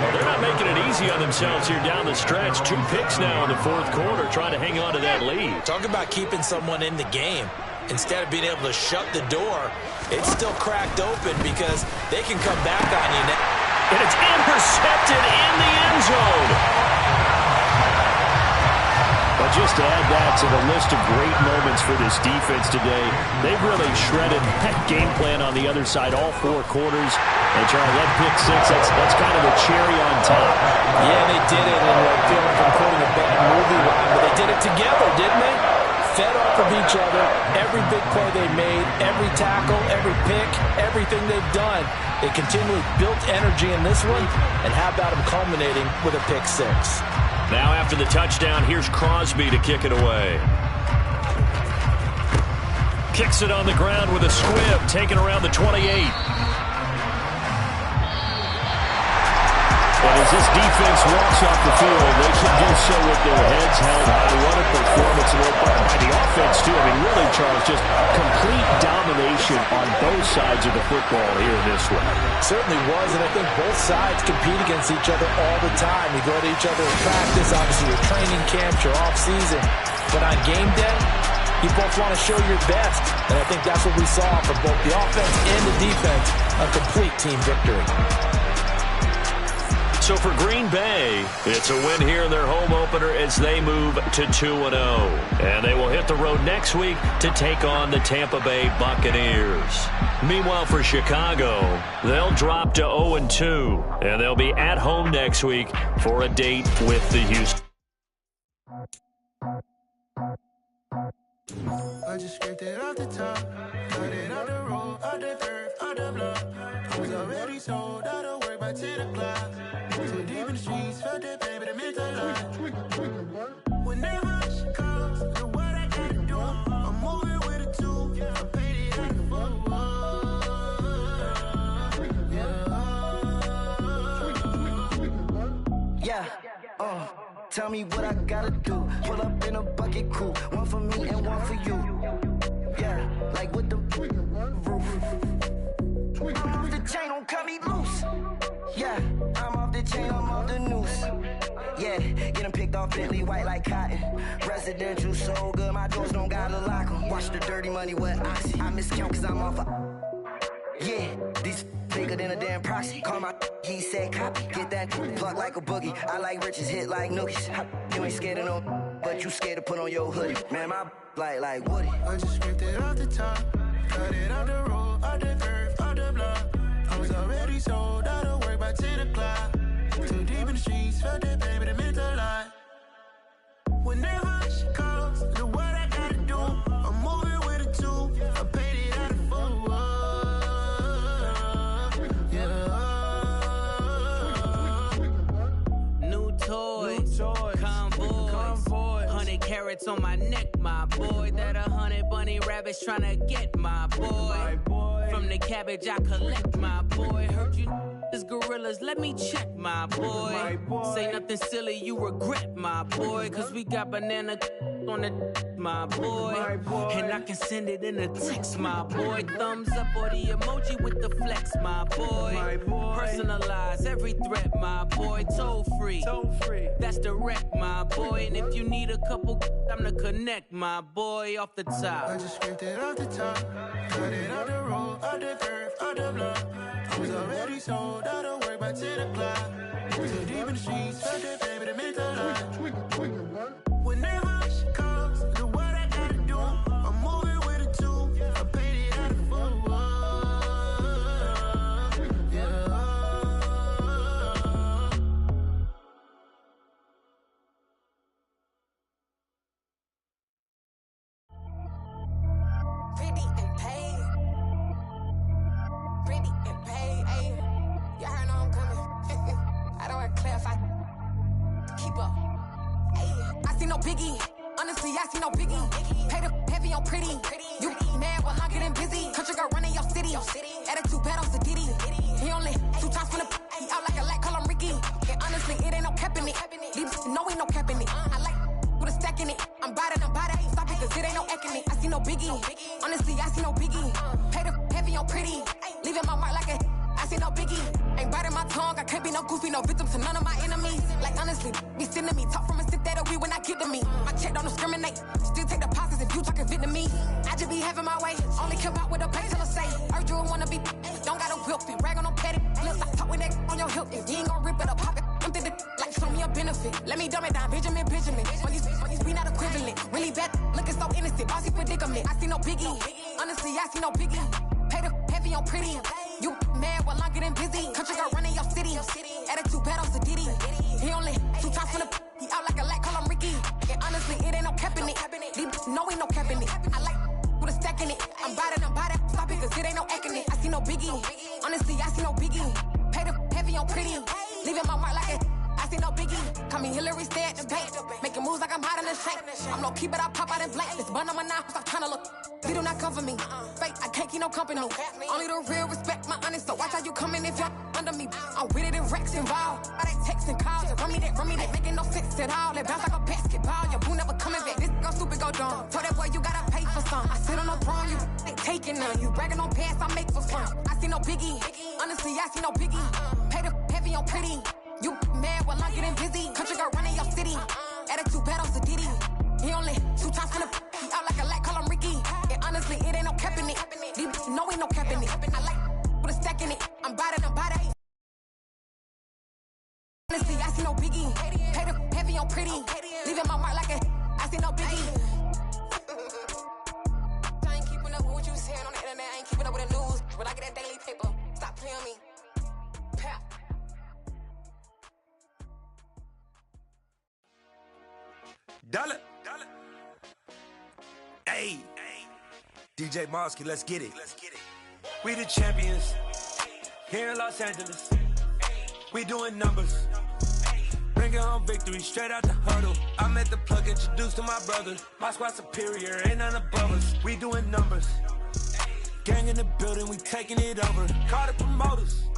Well, they're not making it easy on themselves here down the stretch. 2 picks now in the 4th quarter, trying to hang on to that lead. Talk about keeping someone in the game. Instead of being able to shut the door, it's still cracked open because they can come back on you now. And it's intercepted in the end zone. But just to add that to the list of great moments for this defense today, they've really shredded that game plan on the other side all 4 quarters. And Charlie, that pick 6, that's kind of a cherry on top. Yeah, they did it, and I feel like I'm quoting a bad movie line, but they did it together, didn't they? Fed off of each other, every big play they made, every tackle, every pick, everything they've done. They continually built energy in this one, and how about them culminating with a pick 6? Now after the touchdown, here's Crosby to kick it away. Kicks it on the ground with a squib, taken around the 28. And as this defense walks off the field, they should do so with their heads held high. What a performance by the offense, too. I mean, really, Charles, just complete domination on both sides of the football here in this one. Certainly was, and I think both sides compete against each other all the time. You go to each other in practice, obviously your training camps, your off-season. But on game day, you both want to show your best. And I think that's what we saw from both the offense and the defense, a complete team victory. So for Green Bay, it's a win here in their home opener as they move to 2-0. And they will hit the road next week to take on the Tampa Bay Buccaneers. Meanwhile, for Chicago, they'll drop to 0-2. And they'll be at home next week for a date with the Houston. I just scraped it off the top, cut it on the road, on the curve, on the block. I was already sold, out of work by 10 o'clock. Too deep in the streets, felt that baby, the mental line. Whenever she calls, know what I gotta do. I'm moving with a 2, I paid it at the phone. Yeah, tell me what I gotta do. Pull up in a bucket crew, one for me and one for you. Yeah, like with the roof. I'm off the chain, don't cut me loose. Yeah, I'm off the chain, I'm off the noose. Yeah, get them picked off Bentley white like cotton. Residential so good, my doors don't gotta lock them. Watch the dirty money with Oxy. I miscount cause I'm off a... Yeah, these bigger than a damn proxy. Call my he said copy. Get that plug like a boogie. I like riches, hit like nookies. You ain't scared of no, but you scared to put on your hoodie. Man, my like Woody. I just scraped it off the top, cut it on the road, on the curve, on the block. I was already sold, out of work by 10 o'clock. Too deep in the streets, felt that baby, the mental line. Whenever she calls, know what I gotta do. I'm moving with a 2, I paid it at the phone. Yeah. carats on my neck, my boy. That 100 bunny rabbits tryna get, my boy. From the cabbage I collect, my boy. Heard you is gorillas, let me check, my boy. Say nothing silly, you regret, my boy. Cause we got banana on the my boy. And I can send it in a text, my boy. Thumbs up or the emoji with the flex, my boy. Personalize every threat, my boy. Toll free, that's direct, my boy. And if you need a couple, I'm to connect, my boy. Off the top, I just scraped it off the top, cut it out the road, out the curve, out the block. I was already sold, I don't work by 10 o'clock. So deep in the streets, felt that baby, the mental lie. Whenever she calls, do what I gotta do. I'm moving with a two, I paid it out of full. Pretty and paid. Pretty and paid, ayy. Y'all heard I'm coming. I don't want to clarify. Keep up. Ayy. I see no biggie. Honestly, I see no biggie. Pay the heavy on pretty. You mad while I'm getting busy. Country girl running your city. Attitude bad on Diddy. He only 2 times from the he out like a light, call him Ricky. And honestly, it ain't no cap in it. Leave no ain't no cap in it. I like with a stack in it. I'm by that. Stop it, cause it ain't no eck in it. I see no biggie. Honestly, I see no biggie. Pay the heavy on pretty. Leaving my mark like a I see no biggie. Ain't biting my tongue. I can't be no goofy, no victim to none of my enemies. Like honestly, be sending me talk from a stick that'll be when I get to me. My check don't discriminate. Still take deposits if you talking Vietnamese. I just be having my way. Only come out with a pay till I say. Heard you wanna be. Don't gotta whip it. Rag on no petty. Look, I talk with that on your hip. If you ain't gon' rip it up, pop it. I'm the like show me a benefit. Let me dumb it down, Benjamin. On these we not equivalent. Really bad, looking so innocent. Bossy predicament. I see no biggie. Honestly, I see no biggie. Pay the heavy on pretty. You mad while I'm getting busy. Country girl running your city. Attitude bad on Diddy. He only 2 times from the he out like a light, call him Ricky. And honestly, it ain't no cap in it. No ain't no cap in it. I like with a stack in it. I'm by that. Stop it, cause it ain't no eck in it. I see no biggie. Honestly, I see no biggie. Pay the heavy on pretty. Leaving my mark like a I see no biggie. Call me Hillary, stay at the bank. Making moves like I'm hot in the shank. I'm low key, but I pop out in blank. This bun on my knife, stop trying to look. They do not come for me. Fake, I can't keep no company. Only the real respect my honest. So watch how you coming if y'all under me. I'm with it and Rex involved. All they texting calls. Run me that making no sense at all. They bounce like a basketball. Your boo never coming back. This go stupid, go dumb. Told that boy you gotta pay for some. I sit on the throne, you they taking none. You bragging on pants, I make for fun. I see no biggie. Honestly, I see no biggie. Pay the heavy on pretty. You mad while I'm getting busy. Country girl running your city. Attitude bad on Diddy. He only 2 times from the he out like a light, call him Ricky. And honestly, it ain't no cap in it. No ain't no cap in it. I like with a stack in it. I'm by that. Honestly, I see no biggie. Pay the heavy on pretty. Leaving my mark like a I see no biggie. I ain't keeping up with what you saying on the internet. I ain't keeping up with the news. But I get that daily paper. Stop playing me. Pap. Dollar. Hey, DJ Mosky, let's get it. We the champions here in Los Angeles. We doing numbers. Bringing home victory straight out the huddle. I met the plug, introduced to my brother. My squad superior, ain't none above us. We doing numbers. Gang in the building, we taking it over. Call the promoters.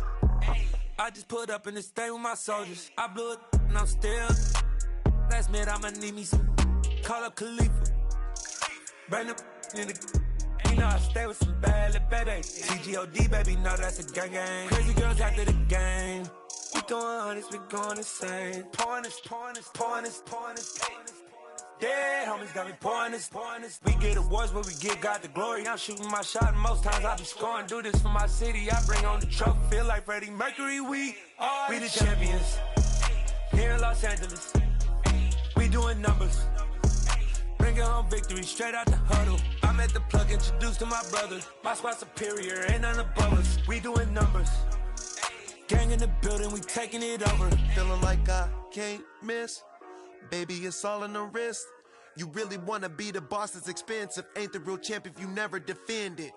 I just put up in this thing with my soldiers. I blew it and I'm still. Last minute, I'ma need me some. Call up Khalifa. Bring up in the. You know I stay with some bad little baby. TGOD, baby, know that's a gang gang. Crazy girls after the game. We going honest, we going insane. Pouring this. Dead homies got me pouring this. We get awards, but we give God the glory. I'm shooting my shot, and most times I be scoring. Do this for my city, I bring on the trophy. Feel like Freddie Mercury, we the champions. Here in Los Angeles. We doing numbers. Bringing home victory straight out the huddle. I met the plug, introduced to my brother. My squad superior, ain't none above us. We doing numbers. Gang in the building, we taking it over. Feeling like I can't miss. Baby, it's all in the wrist. You really wanna be the boss, it's expensive. Ain't the real champ if you never defend it.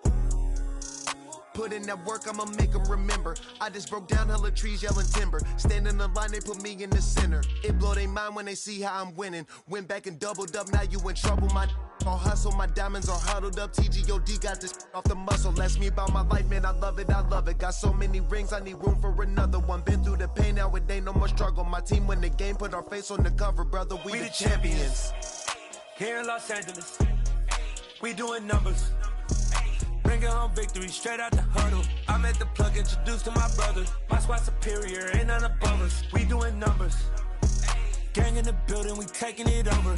Put in that work, I'ma make them remember. I just broke down hella trees, yelling timber. Stand in the line, they put me in the center. It blow they mind when they see how I'm winning. Went back and doubled up, now you in trouble. My all hustle, my diamonds are huddled up. TGOD got this off the muscle. Ask me about my life, man, I love it, I love it. Got so many rings, I need room for another one. Been through the pain, now it ain't no more struggle. My team win the game, put our face on the cover, brother. We the champions. Here in Los Angeles, we doing numbers. Bringing home victory straight out the huddle. I'm at the plug, introduced to my brothers. My squad superior, ain't none above us. We doing numbers. Gang in the building, we taking it over.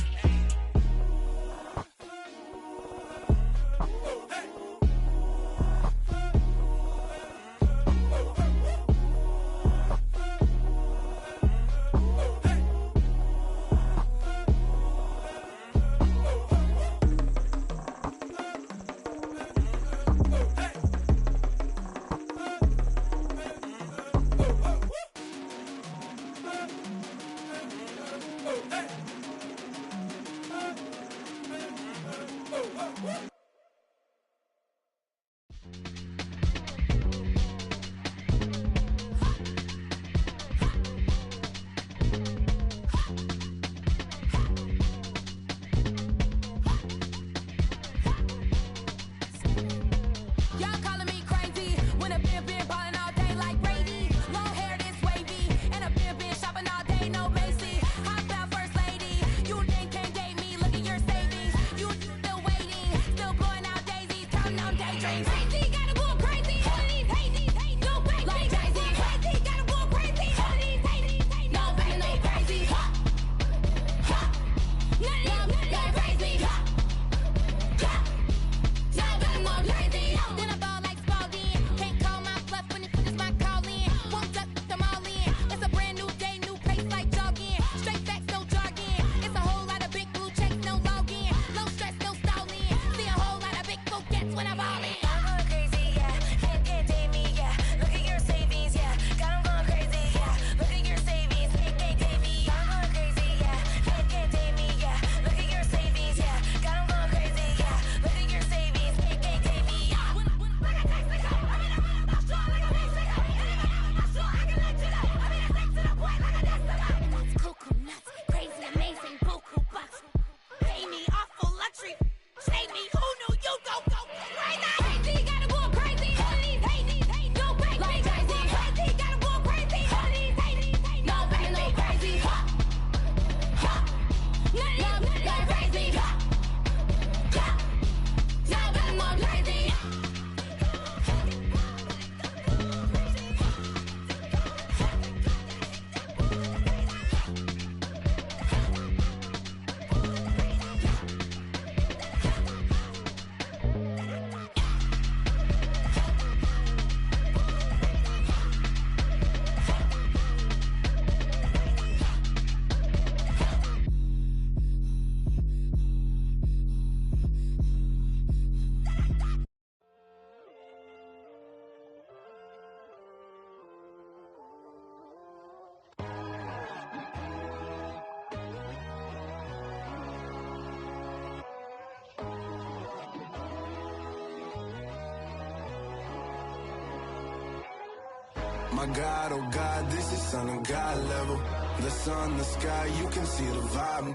My God, oh God, this is Son of God level. The sun, the sky, you can see the vibe.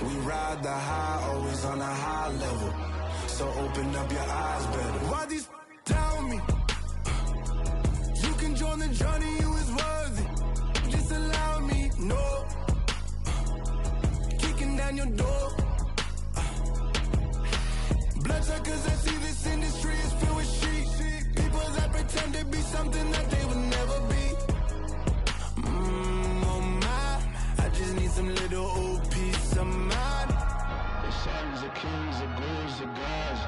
We ride the high, always on a high level. So open up your eyes better. Why these tell me? You can join the journey, you is worthy. Just allow me, no. Kicking down your door. Bloodsuckers, I see this industry is filled with sheep. People that pretend to be something that they would never be. Oh my, I just need some little old peace of mind. The sons of kings, the ghouls, the gods.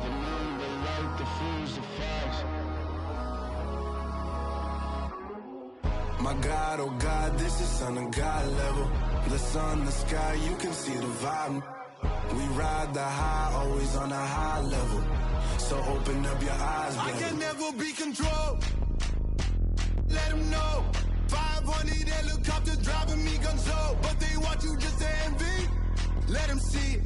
The moon, the light, the fools, the facts. My God, oh God, this is Son of God level. The sun, the sky, you can see the vibe. We ride the high, always on a high level. So open up your eyes, baby. I can never be controlled. Let them know. 500 helicopters driving me gonzo. But they want you just to envy. Let them see it.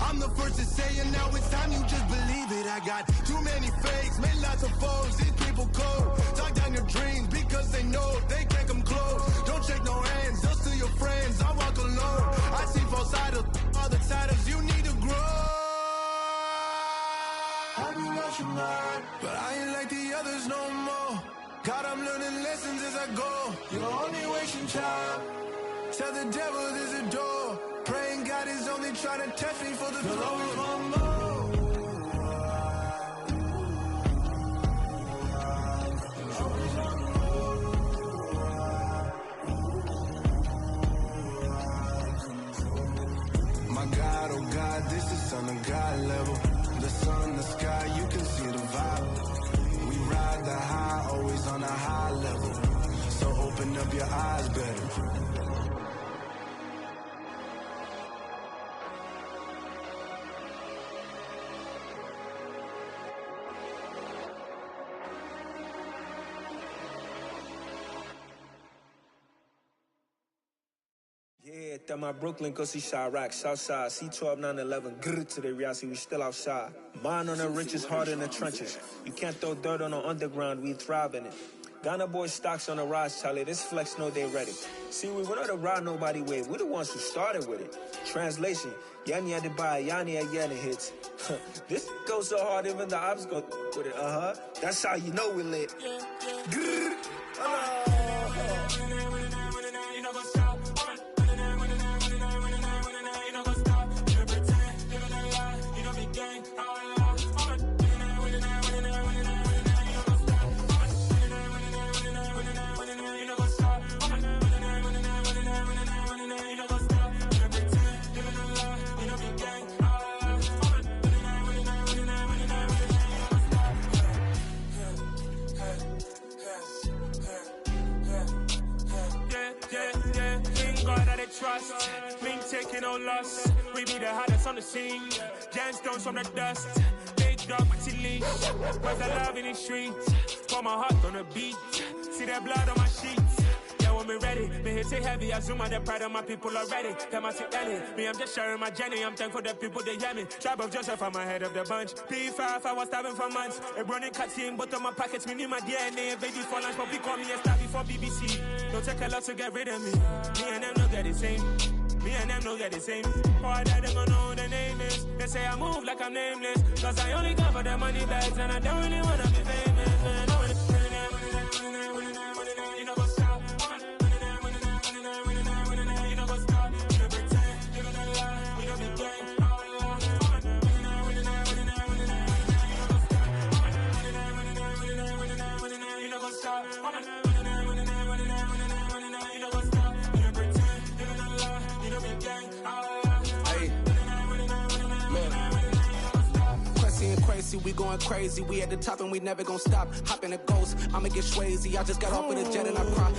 I'm the first to say it, now it's time you just believe it. I got too many fakes, made lots of foes, these people cold. Talk down your dreams because they know they can't come close. Don't shake no hands, just to your friends, I walk alone. I see false idols, all the titles, you need to grow. I be watching mine, but I ain't like the others no more. God, I'm learning lessons as I go. You're only wasting time. Tell the devil there's a door. Praying God is only trying to test me for the glory. Always want more. My God, oh God, this is on a God level. The sun, the sky, you can see the vibe. We ride the high, always on a high level. So open up your eyes, baby. Yeah, that my Brooklyn, go see Chirac, Southside, C12, 911, grrr to the reality, we still outside. Mine on the richest, heart in the trenches. You can't throw dirt on the underground, we thrive in it. Ghana boys stocks on the rise, Charlie, this flex know they ready. See, we not to ride nobody wave, we the ones who started with it. Translation, Yani had to buy, Yani had Yana hits. This goes so hard, even the ops go with it, That's how you know we lit. Grrr. Trust, we ain't taking no loss. We be the hottest on the scene. Gemstones from the dust. Big dog, my leash. Where's the love in the streets? Pour my heart on the beat. See that blood on my sheets. Yeah, when we ready, me hit it heavy. I zoom out the pride of my people already. Them I see Ellie. Me, I'm just sharing my journey. I'm thankful that people they hear me. Tribe of Joseph, I'm ahead of the bunch. P5, I was starving for months. A running cut in, but on my pockets, me need my DNA. Baby for lunch, but we call me a star before BBC. Don't take a lot to get rid of me. Me and them don't get the same. Me and them don't get the same. Boy, that they gonna know the name is. They say I move like I'm nameless. Cause I only come for the money bags and I don't really wanna be famous, man. You know what's up? You know what's up? You know pretend. You know the lie. We don't be gang. You know what's up? Crazy, we going crazy. We at the top and we never gonna stop. Hop in a ghost, I'ma get swayzy. I just got off with a jet and I cry.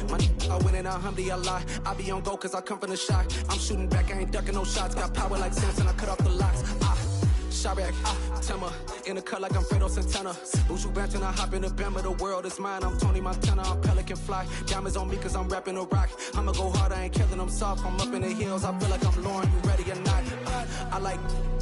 I win in alhamdulillah. I be on go cause I come from the shot. I'm shooting back, I ain't ducking no shots. Got power like Samson, I cut off the locks. Chirac, Tema, in the cut like I'm Fredo Santana. Buju Banton, I hop in the Bama, the world is mine. I'm Tony Montana, I'm Pelican Fly. Diamonds on me cause I'm rapping a rock. I'ma go hard, I ain't killing them soft. I'm up in the hills, I feel like I'm Lauren, you ready or not? I like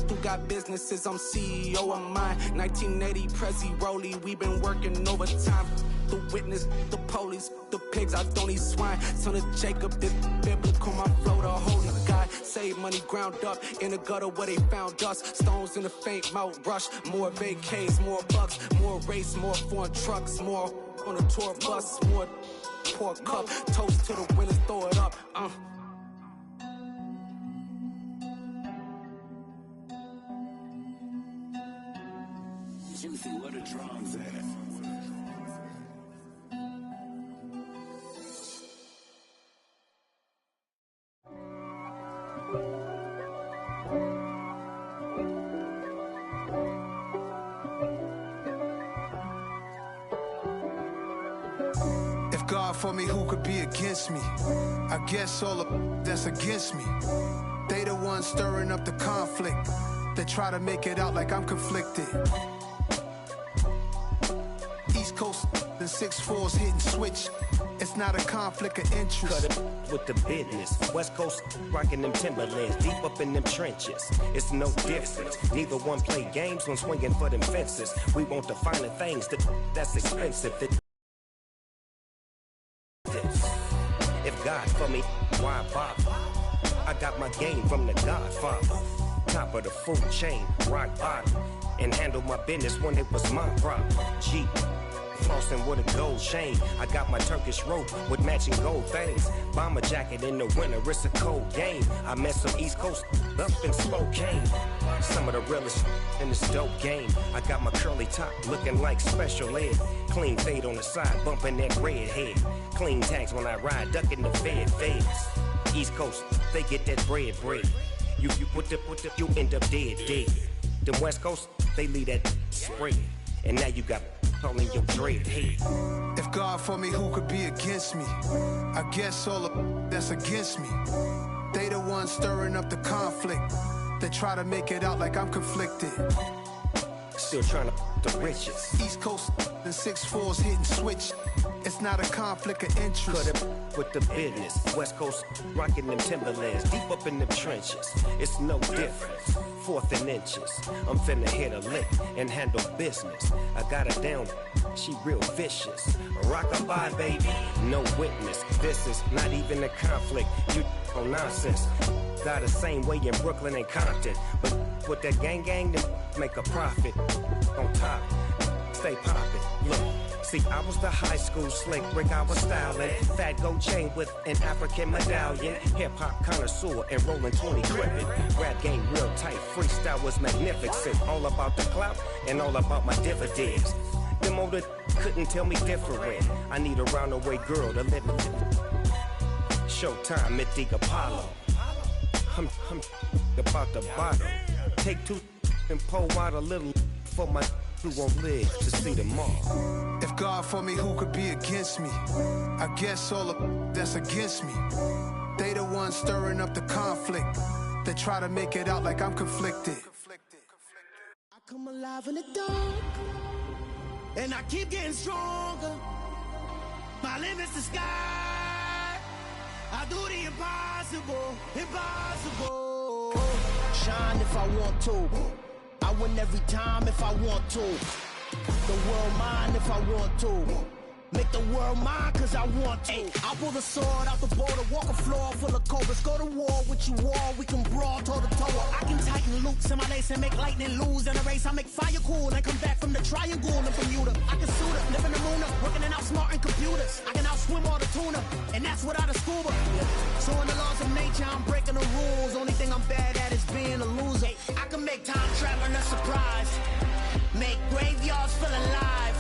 who got businesses, I'm CEO of mine. 1980 Prezi Rolly, we been working overtime. The witness, the police, the pigs, I don't eat swine. Son of Jacob, this biblical, my flow, the holy God. Save money ground up in the gutter where they found us. Stones in the faint mouth rush. More vacays, more bucks, more race, more foreign trucks, more on a tour bus, more pour cup. Toast to the winners, throw it up. Juicy, where the drums at? If God for me, who could be against me? I guess all of that's against me. They the ones stirring up the conflict. They try to make it out like I'm conflicted. East Coast and 6'4's hitting switch. It's not a conflict of interest. Cut it with the business. West Coast rocking them Timberlands, deep up in them trenches. It's no difference. Neither one play games when swinging for them fences. We want the finer things that's expensive. If God for me, why bother? I got my game from the Godfather. Top of the food chain, rock bottom. And handle my business when it was my problem. Jeep. Flossing with a gold chain. I got my Turkish rope with matching gold things. Bomber jacket in the winter, it's a cold game. I met some East Coast up in Spokane. Some of the realest in this dope game. I got my curly top looking like special ed. Clean fade on the side, bumping that red head. Clean tags when I ride, ducking the feds. East Coast, they get that bread. You put the, you end up dead. Them West Coast, they leave that spread. And now you got calling your dread head. If God for me, who could be against me? I guess all of that's against me. They the ones stirring up the conflict. They try to make it out like I'm conflicted. Still trying to the riches. East Coast and 6'4's hitting switch. It's not a conflict of interest. Cut it with the business. West Coast rocking them Timberlands, deep up in them trenches. It's no difference. 4th and inches. I'm finna hit a lick and handle business. I got her down, she real vicious. Rock-a-bye, baby, no witness. This is not even a conflict. You on nonsense. Got the same way in Brooklyn and Compton. But with that gang, then make a profit. On top, stay poppin'. Look. See, I was the high school slick Rick, I was styling. Fat gold chain with an African medallion. Hip-hop connoisseur and rolling 20 crippin'. Rap game real tight, freestyle was magnificent. All about the clout and all about my dividends. Them older couldn't tell me different. I need a round-the-way girl to let me. Showtime, Mythic Apollo. I'm about the bottom. Take 2 and pour out a little for my who won't live to see them all. If God for me, who could be against me? I guess all of that's against me. They the ones stirring up the conflict. They try to make it out like I'm conflicted. I come alive in the dark, and I keep getting stronger. My limit's the sky. I do the impossible. Shine if I want to. I win every time if I want to. The world mine if I want to. Make the world mine cause I want to. I'll pull the sword out the border, walk a floor full of cobras. Go to war with you all, we can brawl toe to toe. I can tighten loops in my lace and make lightning lose in a race. I make fire cool and come back from the triangle in Bermuda. I can suit up, live in the moon up, working and outsmarting computers. I can outswim all the tuna, and that's without a scuba. So in the laws of nature, I'm breaking the rules. Only thing I'm bad at is being a loser. I can make time traveling a surprise. Make graveyards feel alive.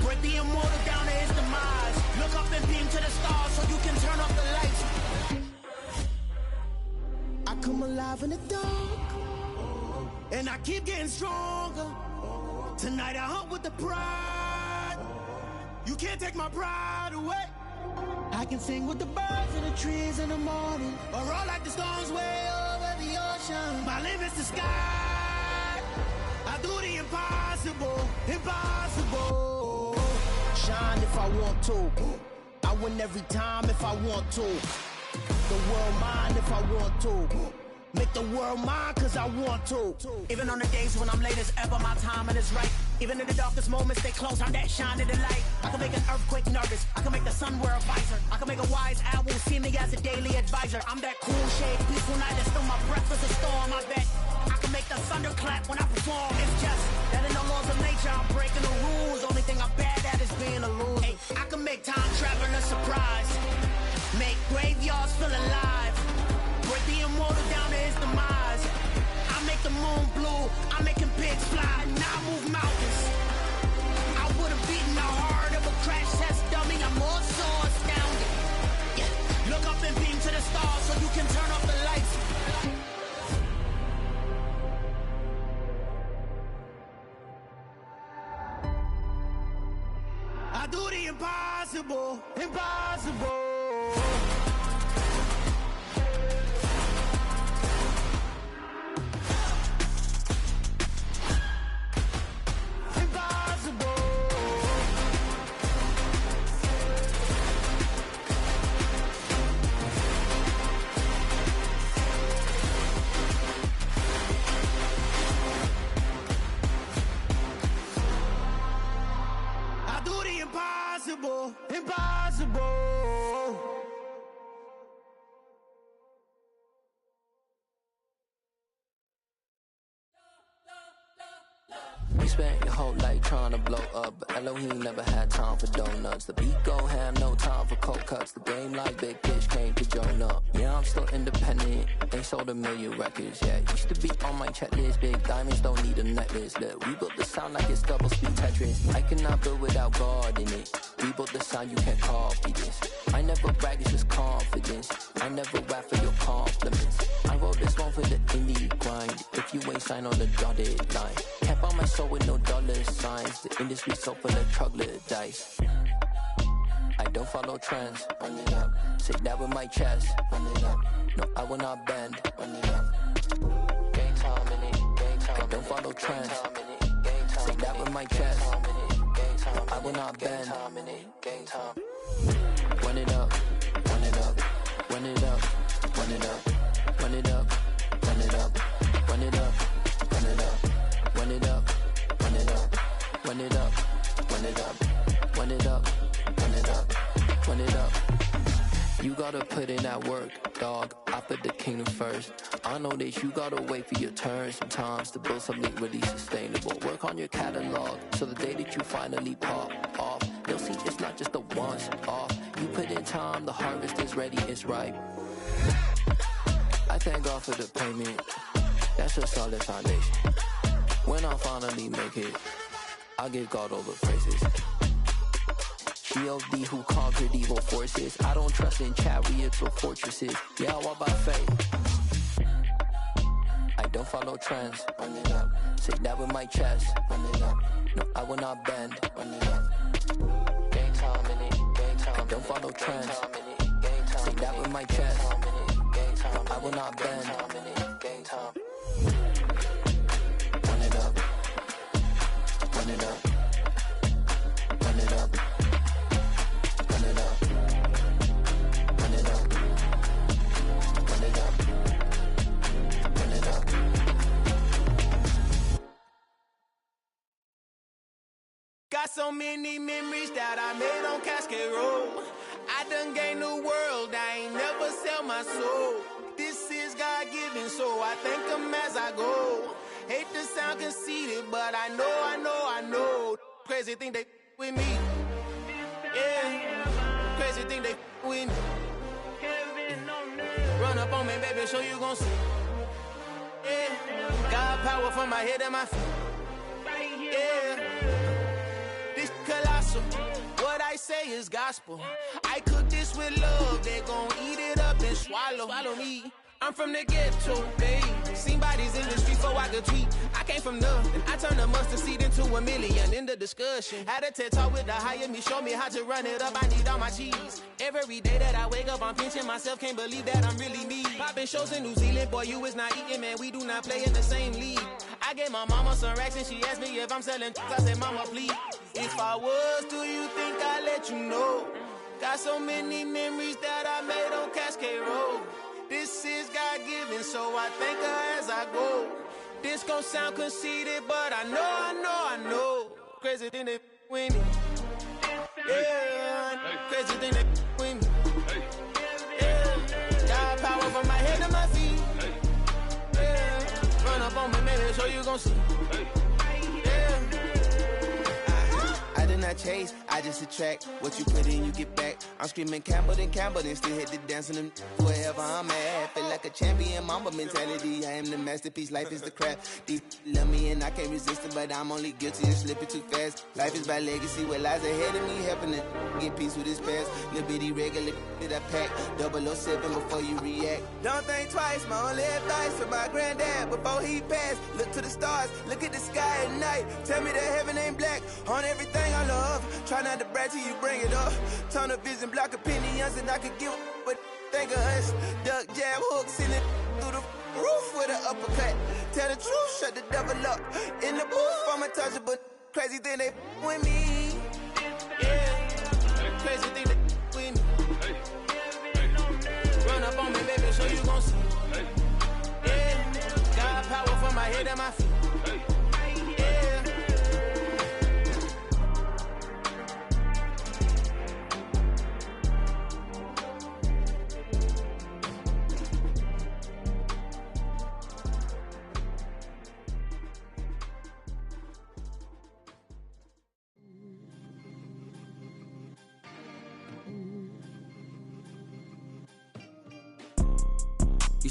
Break the immortal down to his demise. Look up and beam to the stars so you can turn off the lights. I come alive in the dark, and I keep getting stronger. Tonight I hunt with the pride. You can't take my pride away. I can sing with the birds and the trees in the morning, or roll like the storms way over the ocean. My limit's the sky. I do the impossible. Shine if I want to. I win every time if I want to. The world mine if I want to. Make the world mine cause I want to. Even on the days when I'm late as ever, my timing is right. Even in the darkest moments, stay close, I'm that shining the light. I can make an earthquake nervous, I can make the sun wear a visor. I can make a wise owl see me as a daily advisor. I'm that cool shade, peaceful night, that's still my breath is a storm, I bet. I can make the thunder clap when I perform. It's just that in the laws of nature, I'm breaking the rules. Only thing I'm bad at is being a loser. Hey, I can make time traveling a surprise. Make graveyards feel alive. Break the immortal down to his demise. I make the moon blue. I'm making pigs fly. Now I move mountains. I would have beaten the heart of a crash test dummy. I'm more so astounded. Yeah. Look up and beam to the stars so you can turn off the lights. I do the impossible. spent your whole life trying to blow up, but Elohim never had time for donuts. The beat gon' have no time for cold cuts. The game like Big Pitch came to join up. Yeah, I'm still independent, ain't sold a million records yet. Used to be on my checklist, big diamonds don't need a necklace. Look, we built the sound like it's double speed Tetris. I cannot build without God in it. We built the sound, you can't copy this. I never brag, it's just confidence. I never rap for your compliments. I wrote this one for the indie grind. If you ain't signed on the dotted line, can't buy my soul with no dollar signs. The industry so full of troglodytes. I don't follow trends. Run it up. Say that with my chest. Run it up. No, I will not bend. Run it up. Game time in it. Game time. I don't follow trends. Say that with my chest. No, I will not bend. Game time. Run it up. Run it up. Run it up. Run it up. Run it up. Run it up. Run it up. Run it up. Run it up. Run it up. Run it up. Run it up. Run it up. Run it up. Run it up. You gotta put in that work, dog. I put the kingdom first. I know that you gotta wait for your turn sometimes to build something really sustainable. Work on your catalog so the day that you finally pop off, you'll see it's not just a once off. You put in time, the harvest is ready, it's ripe. I thank God for the payment. That's a solid foundation. When I finally make it, I give God all the praises. G.O.D. who conquered evil forces. I don't trust in chariots or fortresses. Yeah, I walk by faith. I don't follow trends. Run it up. Say that with my chest. Run it up. No, I will not bend. Run it up. Game time in it. Game time. I don't follow trends. Say that with my chest. No, I will not bend. Game time. Run it up. Run it up. Run it up. Run it up. Run it up. Run it up. Run it up. Got so many memories that I made on Cascade Road. I done gained the world, I ain't never sell my soul. This is God-given, so I thank him as I go. Hate to sound conceited, but I know. Crazy thing they with me. Yeah, crazy thing they with me. Run up on me, baby, so you gon' see. Yeah, God power from my head and my feet. Yeah, this colossal. What I say is gospel. I cook this with love, they gon' eat it up and swallow me. I'm from the ghetto, babe. Seen bodies in the street before I could tweet. I came from nothing. I turned a mustard seed into $1 million in the discussion. Had a TED talk with the higher me, show me how to run it up. I need all my cheese. Every day that I wake up, I'm pinching myself. Can't believe that I'm really me. Popping shows in New Zealand, boy, you is not eating, man. We do not play in the same league. I gave my mama some racks and she asked me if I'm selling. I said, mama, please. If I was, do you think I'd let you know? Got so many memories that I made on Cascade Road. This is God-given, so I thank her as I go. This gon' sound conceited, but I know. Crazy thing they with me. Yeah, crazy thing they with me. Yeah, God power from my head to my feet. Yeah, run up on me, maybe, so you gon' see. I did not chase, I just attract. What you put in, you get back. I'm screaming Campbell, then still hit the dance on them wherever I'm at. Feel like a champion, mamba mentality. I am the masterpiece, life is the crap. Deep love me and I can't resist it, but I'm only guilty of slipping too fast. Life is by legacy, what lies ahead of me, helping to get peace with this past. Little bitty regular that I pack, 007 before you react. Don't think twice, my only advice for my granddad before he passed. Look to the stars, look at the sky at night. Tell me that heaven ain't black on everything I love. Try not to brag till you bring it up. Tunnel vision, block opinions, and I could give but think of us. Duck, jab, hook, send it through the roof with an uppercut. Tell the truth, shut the devil up. In the booth, I'm untouchable. Crazy thing they with me. Yeah, crazy thing they with me. Run up on me, baby, so you gon' see. Yeah, God power from my head and my feet.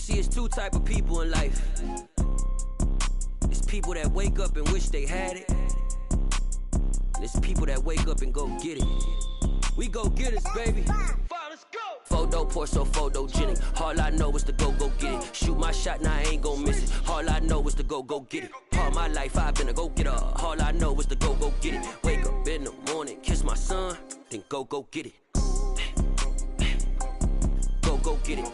see, it's two type of people in life. It's people that wake up and wish they had it. And it's people that wake up and go get it. We go get it, baby. Photo pour so photogenic. All I know is to go get it. Shoot my shot, now I ain't gon' miss it. All I know is to go get it. All my life I've been a go-getter. All I know is to go get it. Wake up in the morning, kiss my son, then go get it. Go get it.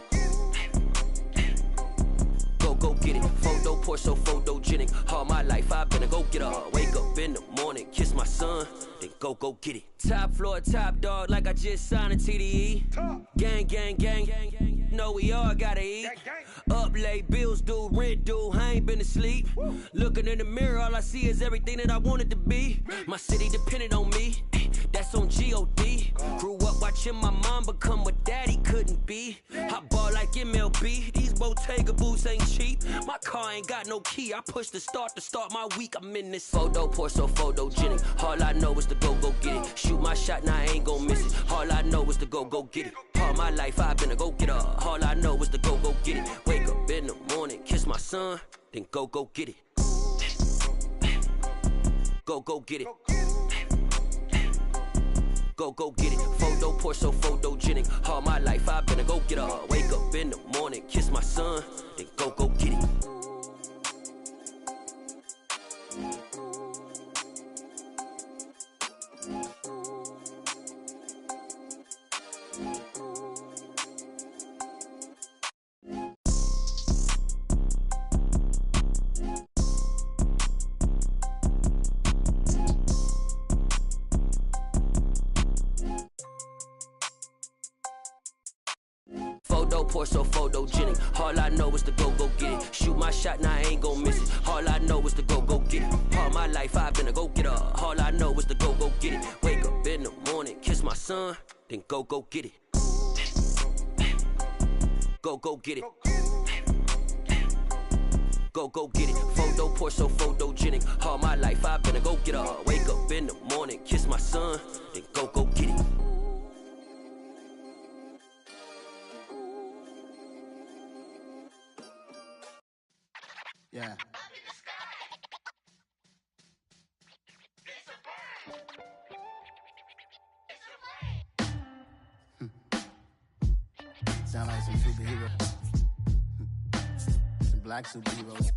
Go get it. Photo pour so photogenic. All my life I've been a go-getter. Wake up in the morning, kiss my son, then go get it. Top floor, top dog, like I just signed a TDE. Gang. Know we all gotta eat. Up late, bills due, rent due, I ain't been asleep. Looking in the mirror, all I see is everything that I wanted to be. My city depended on me, that's on G.O.D. Grew up watching my mom become what daddy couldn't be. I ball like MLB, these Bottega boots ain't cheap. My car ain't got no key, I push the start to start my week. I'm in this photo pour so photogenic. All I know is to go get it. Shoot my shot, now I ain't gon' miss it. All I know is to go get it. All my life I've been a go-getter. All I know is to go get it. Wake up in the morning, kiss my son, then go get it. Go get it. Go get it. Photo pour so photogenic. All my life I've been a go-getter. Wake up in the morning, kiss my son, then go get it. Photo pour so photogenic. All I know is to go get it. Shoot my shot, now I ain't gon' miss it. All I know is to go get it. All my life I've been a go-getter. All I know is to go get it. Wake up in the morning, kiss my son, then go get it. Go get it. Go get it. Photo pour so photogenic. All my life I've been a go-getter. Wake up in the morning, kiss my son, then go get it. Yeah. Sound like some superheroes. Some black superheroes.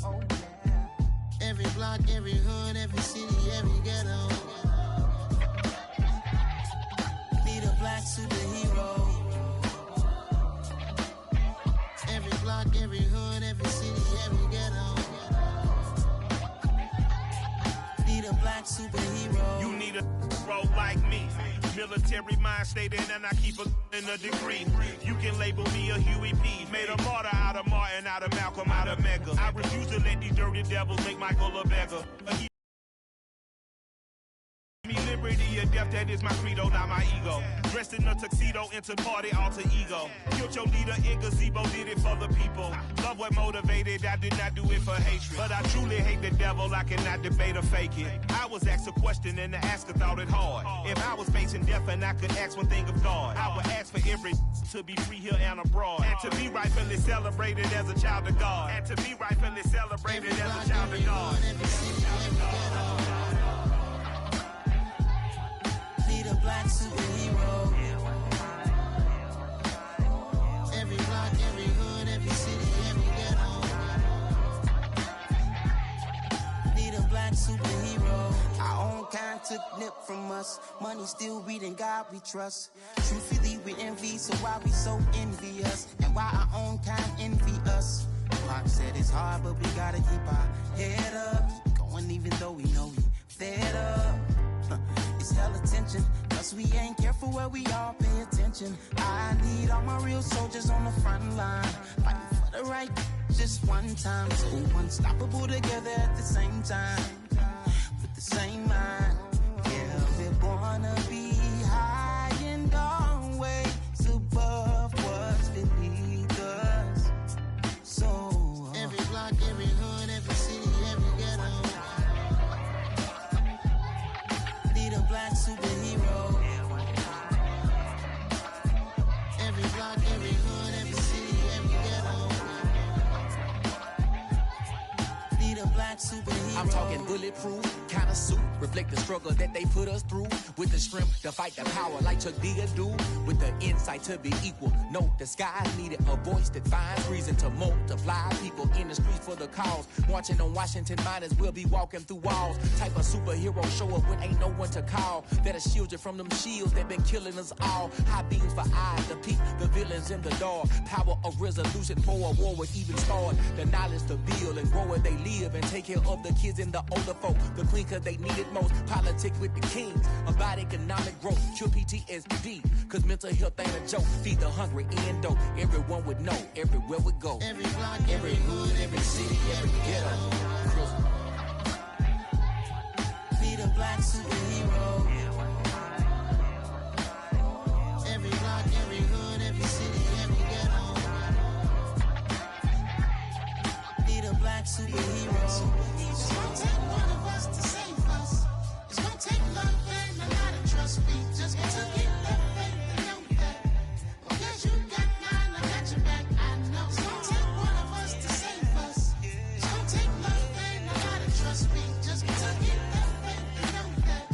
Oh, yeah. Every block, every hood, every city, every ghetto. Need a black superhero. Every block, every hood, every city, every ghetto. Need a black superhero. You need a role like me. Military mind stated, and I keep in a degree. You can label me a Huey P. Made a martyr out of Martin, out of Malcolm, out of Mega. I refuse to let these dirty devils make Michael a beggar. Me liberty or death, that is my credo, not my ego. Dressed in a tuxedo, into party, alter ego. Killed your leader in gazebo, did it for the people. Love what motivated, I did not do it for hatred. But I truly hate the devil, I cannot debate or fake it. I was asked a question and the asker thought it hard. If I was facing death and I could ask one thing of God, I would ask for every to be free here and abroad. And to be rightfully celebrated as a child of God. And to be rightfully celebrated as a child of God. Need a black superhero. Every block, every hood, every city, every ghetto. Need a black superhero. Our own kind took nip from us. Money still reading God we trust. Truthfully we envy, so why we so envious? And why our own kind envy us? Pac said it's hard, but we gotta keep our head up. Going even though we know we fed up. It's hell attention, cause we ain't careful where we all pay attention. I need all my real soldiers on the front line, fighting for the right just one time. So unstoppable together at the same time, with the same mind. Yeah, we wanna be high and always above what's beneath us. So every block, every hood, every city, every ghetto. Need a black superhero. black superhero. I'm talking bulletproof, kind of suit, reflect the struggle that they put us through. With the strength to fight the power like Chuck D do. With the insight to be equal. No, the sky needed a voice that finds reason to multiply. People in the streets for the cause. Marching on Washington miners will be walking through walls. Type of superhero show up when ain't no one to call. That'll shield you from them shields that been killing us all. High beams for eyes to peek the villains in the dark. Power of resolution for a war would even start. The knowledge to build and grow where they live and take care of the kids and the older folk. The queen cause they need it most. Politics with the kings. About economic growth. Cure PTSD. Cause mental health ain't a joke. Feed the hungry and dope. Everyone would know. Everywhere we go. Every block, every hood, every city, every ghetto. Be the black superhero. Every block, every hood, every city, every ghetto. Be the black superhero. It's gonna take one of us to save us. It's gonna take love and a lot of trust. We just got to get that faith and know that. Because you got mine, I got your back, I know. It's gonna take one of us to save us. It's gonna take love and a lot of trust. We just got to get that faith and know that.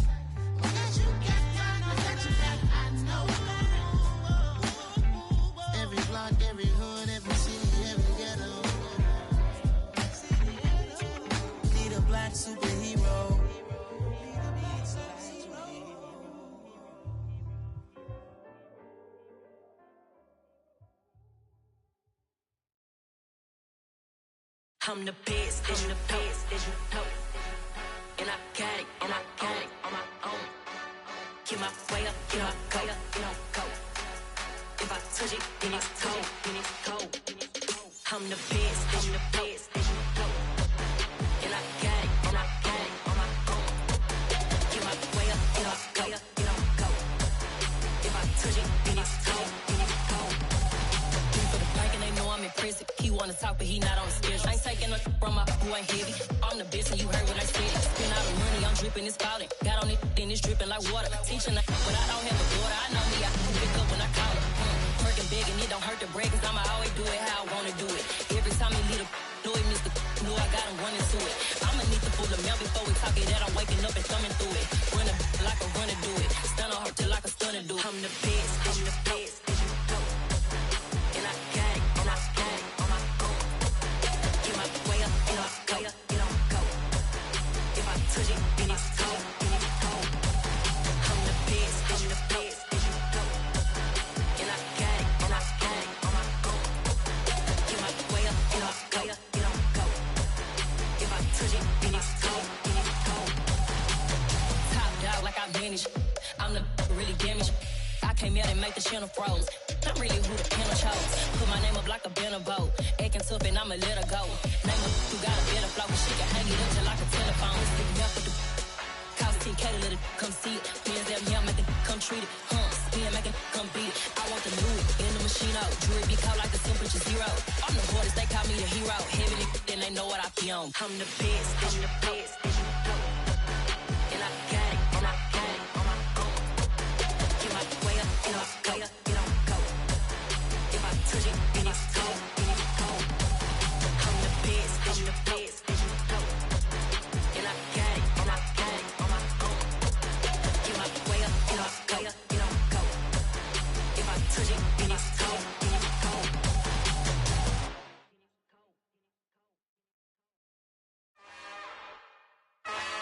Because you got mine, I got your back, I know. Every block, every hood, every city, every ghetto. Be the black superhero. I'm the best, as you know. And I got it, on my own. Get my way up, get my go. If I touch it, then it's cold. I'm the best, as you know. And I got it, on my own. Get my way up, get my go. If I touch it, then it's cold. For the bike and they know I'm impressive. He wanna talk, but he not on the schedule. I ain't taking a from my who ain't heavy. I'm the best and you heard what I said. Spend all the money, I'm dripping, it's falling. Got on it, then it's dripping like water. Teaching the but I don't have a daughter. I know me, I can pick up when I call her. Working big and it don't hurt to break, cause I'ma always do it how I wanna do it. Every time he lead a know it, Mr. Know I got him running to it. I'ma need to pull the mail before we talk it that I'm waking up and thumbing through it. Run a like a runner do it. Stun on her till like a stunner do it. I'm the best, as you know. And I got it, on my own. Get my way up, get on go. If I touch it, then it's cold. I'm the best, as you know. And I got it, on my own. Get my way up, get on go. If I touch it, then it's cold. Top dog like I manage. I'm the really damaged. I came out and make the channel froze. I'm really who the panel chose. Put my name up like a banner boat. Acting tough and I'ma let her go. Name her who got a better flow. She can hang it up just like a telephone. Stick me up with the cost 10K to let it come see it. Hands down here, make it come treat it. Spin, make it come beat it. I want the Louis in the machine out. Jewelry be called like the temperature zero. I'm the hardest, they call me the hero. Heavy then they know what I be on. I'm the best, as you know. And I got it, on my own. Get my way up, get on go. If I touch it, then it's cold. I'm the best, as you know. And I got it, on my own. Get my way up, get on go. If I touch it, then it's cold.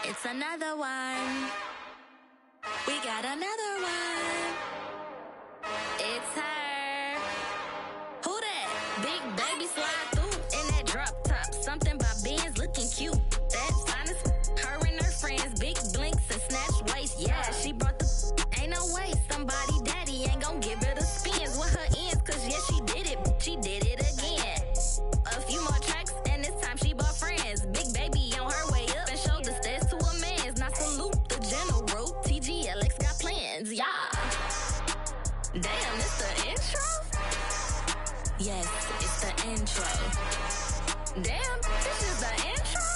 It's another one. We got another one. It's her. Who that? Big baby slide through in that drop top. Something about Benz looking cute. That's honest. Her and her friends, big blinks and snatched waist. Yeah, she brought the. Ain't no way somebody daddy ain't gon' give her the spins with her ends. Cause yeah, she did it. She did it again. A few more tracks and this time she bought friends. Big baby on her way up and showed the stairs to a man's. Now salute the general. TGLX got plans, yeah. Damn, it's the intro? Yes, it's the intro. Damn, this is the intro?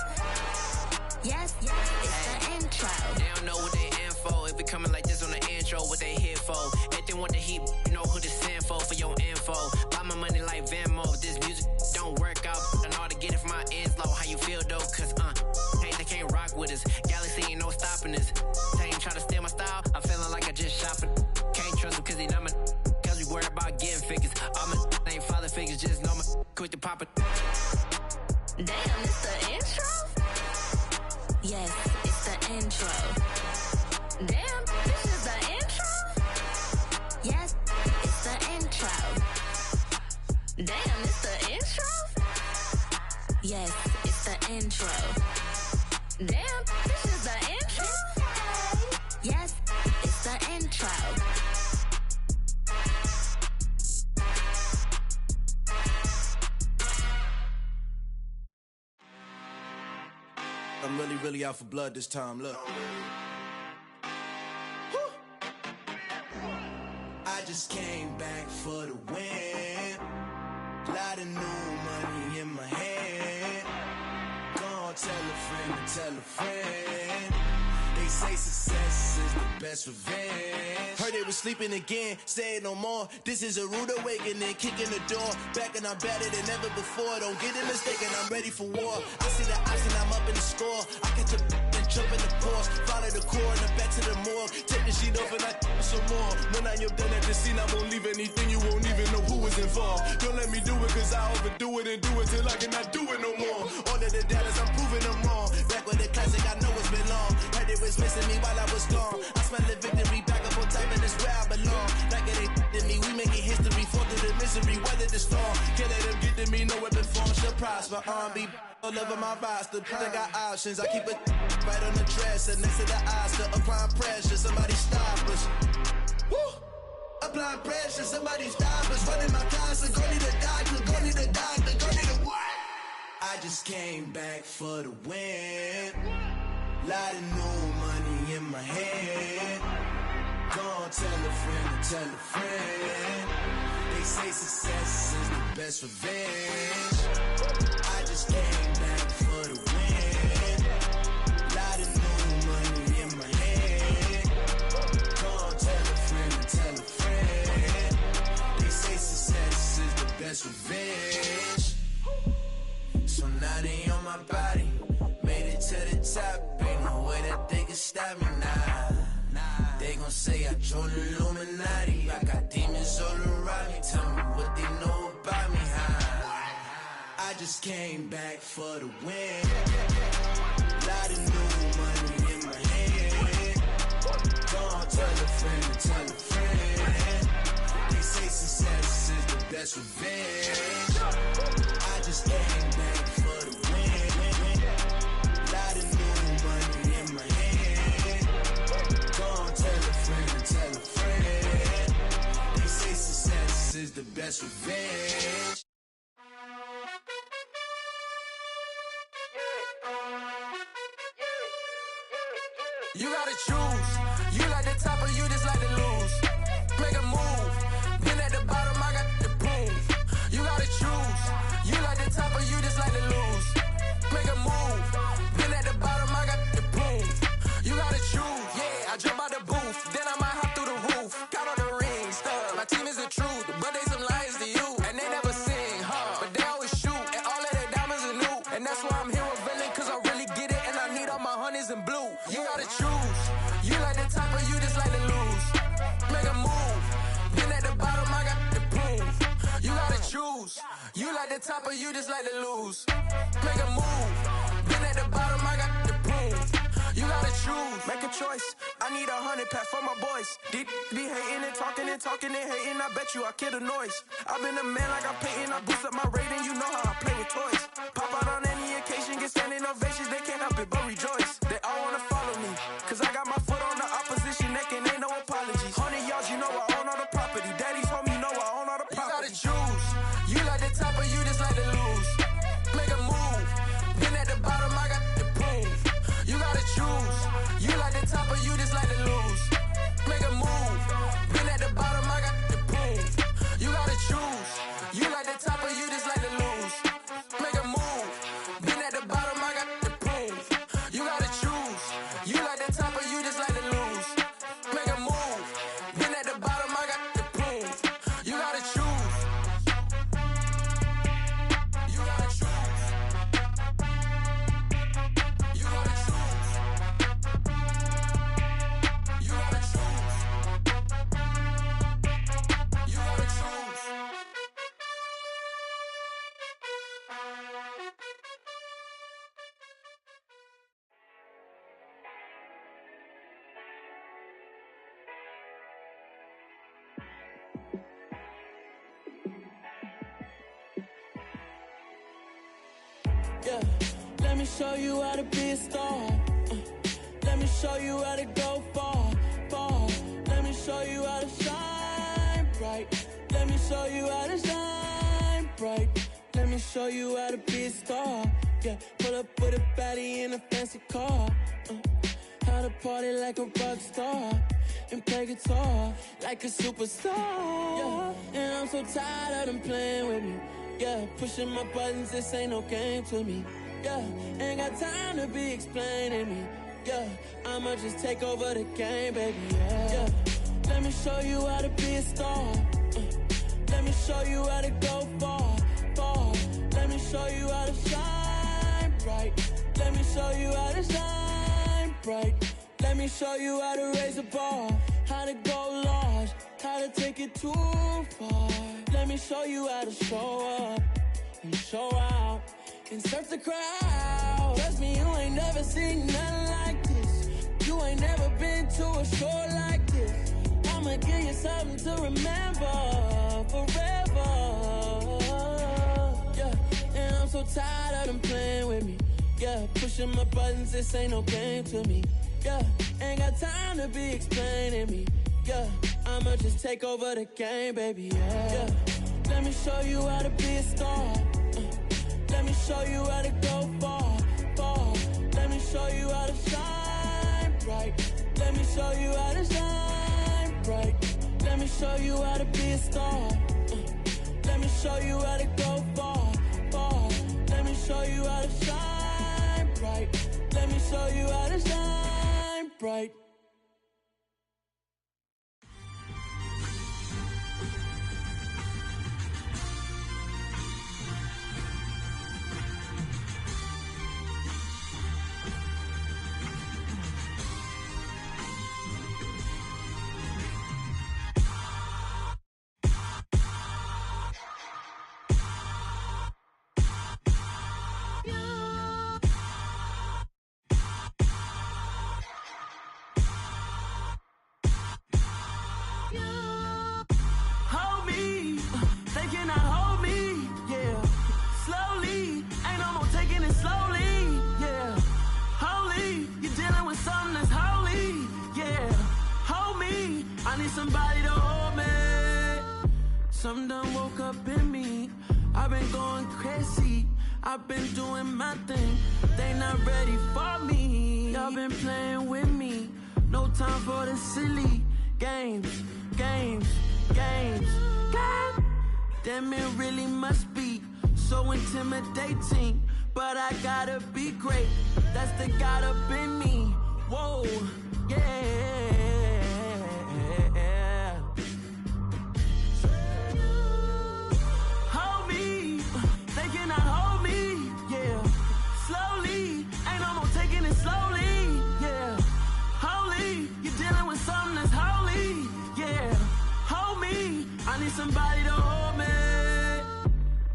Yes, it's the intro. They don't know what they in for. If we coming like this on the intro, what they here for? Everything want the heat, you know who to send for your info. Buy my money like Venmo. If this music don't work out, I know how to get it from my ends low. How you feel though? Cause rock with us. Galaxy ain't no stopping us. Ain't try to steal my style. I'm feeling like I just shopping. Can't trust him cause he not my. Cause we worried about getting figures. All my ain't father figures, just know my quick to pop it. Damn, it's the intro? Yes, it's the intro. Damn, this is the intro? Yes, it's the intro. Damn, it's the intro? Yes, it's the intro. Damn, this is the intro? Yes, it's the intro. I'm really out for blood this time, look. I just came back for the win. Lot of new money in my hand. Gonna tell a friend to tell a friend. They say success is the best revenge. Heard they was sleeping again, say it no more. This is a rude awakening, kicking the door. Back and I'm better than ever before. Don't get it mistaken, I'm ready for war. I see the option, I'm up in the score. I catch a and jump in the course. Follow the core and then back to the morgue. Take the sheet off and I some more. When I am done at the scene, I won't leave anything. You won't even know who was involved. Don't let me do it cause I overdo it and do it till I cannot do it no more. All of the doubters, I'm proving them wrong. Back with the classic, I know it's been long. Heard it was missing me while I was gone. I smell the victory back up on top and it's where I belong. Like it ain't to me, we making history. Fall through the misery, weather the storm. Can't let them get to me, no weapon form shall prosper. R&B all over my roster. I got options, I keep it right on the dresser. Next to the Oscar, applying pressure. Somebody stop us. Woo! Applying pressure, somebody stop us. Running my closet, go need a doctor, go need a doctor, go need a what? I just came back for the win. Lot of new money in my hand. Gonna tell a friend to tell a friend. They say success is the best revenge. I just came back for the win. Lot of new money in my hand. Gonna tell a friend to tell a friend. They say success is the best revenge. So now they on my body. Made it to the top. Ain't no way that they can stop me now. They gon' say I joined the Illuminati. I got demons all around me. Tell me what they know about me, huh? I just came back for the win. Lot of new money in my hand. Gonna tell a friend to tell a friend. They say success is the best revenge. I just came back for the win. Lot of new money in my hand. Gonna tell a friend to tell a friend. They say success is the best revenge. You gotta choose. You like the top or you just like to lose. Make a move. Been at the bottom, I got the proof. You gotta choose. You like the top or you just like to lose. Make a move. Been at the bottom, I got the proof. You gotta choose. Yeah, I jump out the booth. Then I might hop through the roof. Count on the rings. My team is the truth, but they some liars to you. And they never sing, huh? But they always shoot. And all of their diamonds are new. And that's why I'm here revealing, cause I really get it. And I need all my honeys in blue. You gotta choose. You like the top or you just like to lose. Make a move. Been at the bottom, I got the proof. You gotta choose. You like the top or you just like to lose. Make a move. Been at the bottom, I got the proof. You gotta choose. Make a choice. I need 100 pack for my boys. Deep be hating and talking and hating. I bet you I kill the noise. I've been a man like I'm Peyton. I boost up my rating. You know how I play with toys. Pop out on any occasion, get standing ovations. They can't help it but rejoice. They all wanna follow me, cause I got my foot on the opposition neck and ain't no apologies. 100 yards, you know I own all the property. Daddy's home, you know I own all the property. You gotta choose. You like the top or you just like to lose. Make a move. Been at the bottom, I got the proof. You gotta choose. You like the top or you just like to lose. Make a move. Been at the bottom, I got the proof. You gotta choose. You like the top or you just like to lose. Make a move. Been at the bottom, I got the proof. You gotta choose. You like the top Yeah, let me show you how to be a star. Let me show you how to go far, far. Let me show you how to shine bright. Let me show you how to shine bright. Let me show you how to be a star. Yeah, pull up with a baddie in a fancy car. How to party like a rock star and play guitar like a superstar. Yeah, and I'm so tired of them playing with me. Yeah, pushing my buttons, this ain't no game to me. Yeah, ain't got time to be explaining me. Yeah, I'ma just take over the game, baby. Yeah, let me show you how to be a star. Let me show you how to go far, far. Let me show you how to shine bright. Let me show you how to shine bright. Let me show you how to raise a bar, how to go large, how to take it too far. Let me show you how to show up and show out and surf the crowd. Trust me, you ain't never seen nothing like this. You ain't never been to a show like this. I'ma give you something to remember forever. Yeah, and I'm so tired of them playing with me. Yeah, pushing my buttons, this ain't no game to me. Yeah, ain't got time to be explaining me. Yeah, I'ma just take over the game, baby. Yeah, let me show you how to be a star. Let me show you how to go far, far. Let me show you how to shine bright. Let me show you how to shine bright. Let me show you how to be a star. Let me show you how to go far, far. Let me show you how to shine bright. Let me show you how to shine bright. Somebody to hold me. Something done woke up in me. I've been going crazy. I've been doing my thing. They not ready for me. Y'all been playing with me. No time for the silly games, games, games. God damn, it really must be so intimidating. But I gotta be great. That's the God up in me. Whoa, yeah. Somebody to hold me.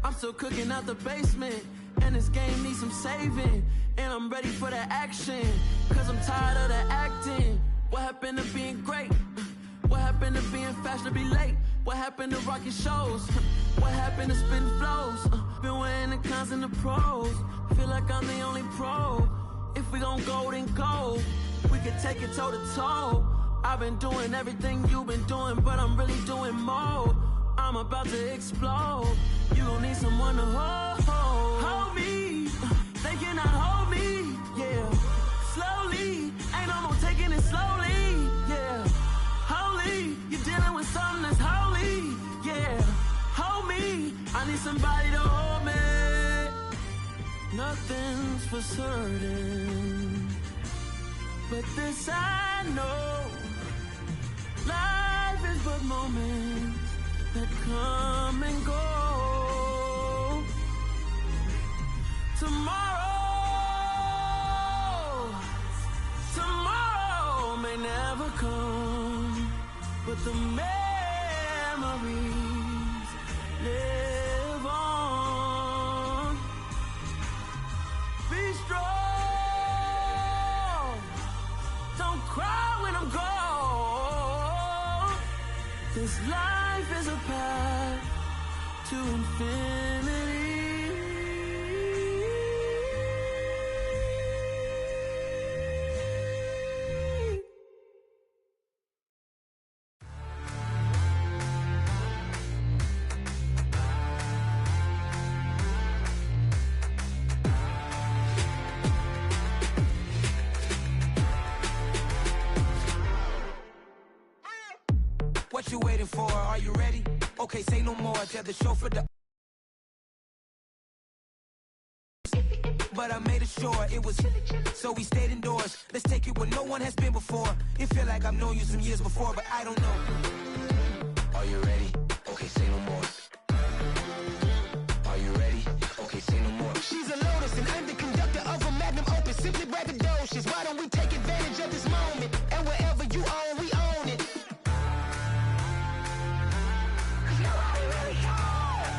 I'm still cooking out the basement, and this game needs some saving. And I'm ready for the action, cause I'm tired of the acting. What happened to being great? What happened to being fashionably late? What happened to rocking shows? What happened to spitting flows? Been wearing the cons and the pros. Feel like I'm the only pro. If we gon' go, then go. We could take it toe to toe. I've been doing everything you've been doing, but I'm really doing more. I'm about to explode. You gon' need someone to hold me. They cannot hold me, yeah. Slowly, ain't no more taking it slowly, yeah. Holy, you're dealing with something that's holy, yeah. Hold me, I need somebody to hold me. Nothing's for certain, but this I know. Life is but moments that come and go. Tomorrow may never come, but the memories live on. Be strong, don't cry when I'm gone. This life is a path to infinity. What you waiting for? Are you ready? Okay, say no more. Tell the chauffeur to. But I made sure it was, so we stayed indoors. Let's take it where no one has been before. It feel like I've known you some years before, but I don't know. Are you ready? Okay, say no more. Are you ready? Okay, say no more. She's a lotus and I'm the conductor of a magnum opus. Simply braggadocious. Why don't we take advantage of this moment? And wherever you own, we own it. Nobody really cares.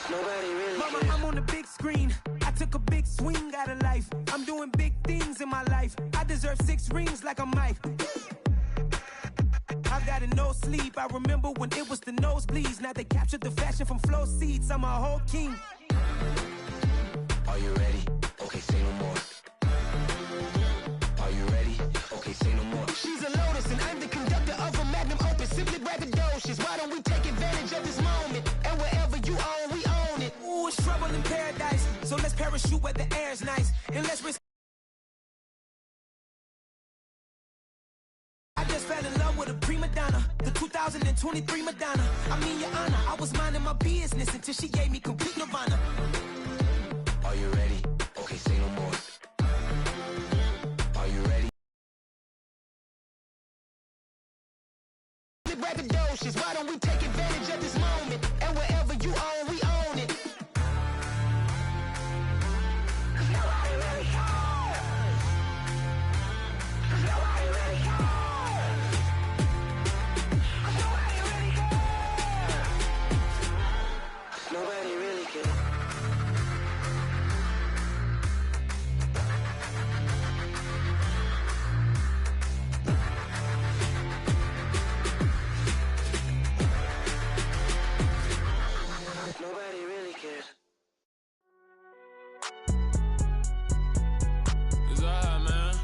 Nobody really cares. Mama, I'm on the big screen. I took a big swing out of life. I'm doing big things in my life. I deserve 6 rings like a Mike. I've got no sleep. I remember when it was the nosebleeds. Now they captured the fashion from flow seats. I'm a whole king. Are you ready? Okay, say no more. Are you ready? Okay, say no more. She's a lotus and I'm the conductor of a magnum opus. Simply braggadocious. Why don't we take advantage of this moment? And wherever you own, we own it. Ooh, it's trouble in paradise. So let's parachute where the air's nice. And let's risk. I just fell in love with a prima donna. The 2023 Madonna. I mean, your honor, I was minding my business until she gave me complete nirvana. Are you ready? Okay, say no more. Are you ready? Braggadocious. Why don't we take advantage of this moment? And wherever you own, we own it. Nobody really cares. Nobody really cares. Nobody really cares. Nobody really cares. Nobody really cares. It's alright, man.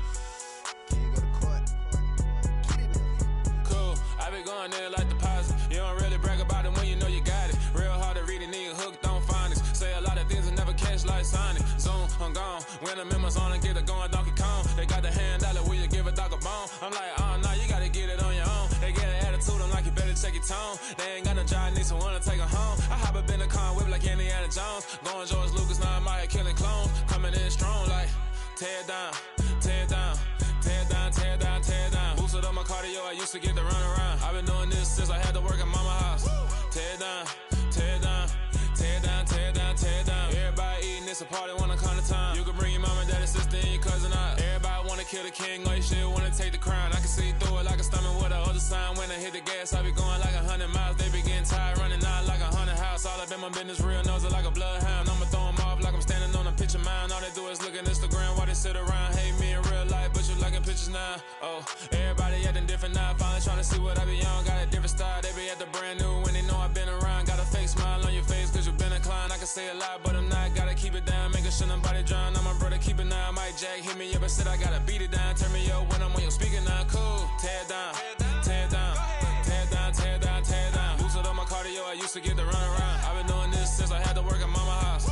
Cool. I be going there like deposit. You don't really brag about it when you know you got it. Real hard to read a nigga hooked on phonics. Say a lot of things and never catch like Sonic. Zoom, I'm gone. When I'm in my zone and get it going Donkey Kong. They got the hand dollar, will you give a dog a bone? I'm like, oh no, you gotta get it on your own. They get an attitude, I'm like, you better check your tone. They ain't got no job, need someone to take her home. I hop up in the car, whip like Indiana Jones. Going George Lucas, now I'm out here killing clones. Coming in strong like, tear down, tear down, tear down, tear down, tear down. Boosted up my cardio, I used to get to run around. I've been doing this since I had to work at mama house. Tear down, tear down, tear down, tear down, tear down. Everybody eating, it's a party, wanna come to time. You can bring your mama, daddy, sister, and your cousin out. Everybody wanna kill the king, or you shit wanna take the crown. I can see through it like a stomach with a other sign. When I hit the gas, I be going like 100 miles. They be getting tired, running out like 100 house. All up in my business, real nose like a bloodhound. I'ma throw them off like I'm standing on a picture mound. All they do is look at Instagram while they sit around. Hate me in real life, but you liking pictures now. Oh, everybody acting different now. Finally trying to see what I be on. Got a different style, they be at the brand new when they know I've been around. Got a fake smile on your face cause you been inclined. I can say a lot, but I'm not. Gotta keep it down, making sure nobody drown. I'm my brother, keep it now. Mike Jack hit me up and said I gotta beat it down. Turn me up when I'm on your speaker now. Cool, tear down, tear down, tear down, tear down, tear down. Boosted up my cardio, I used to get to run around. I've been doing this since I had to work at mama house.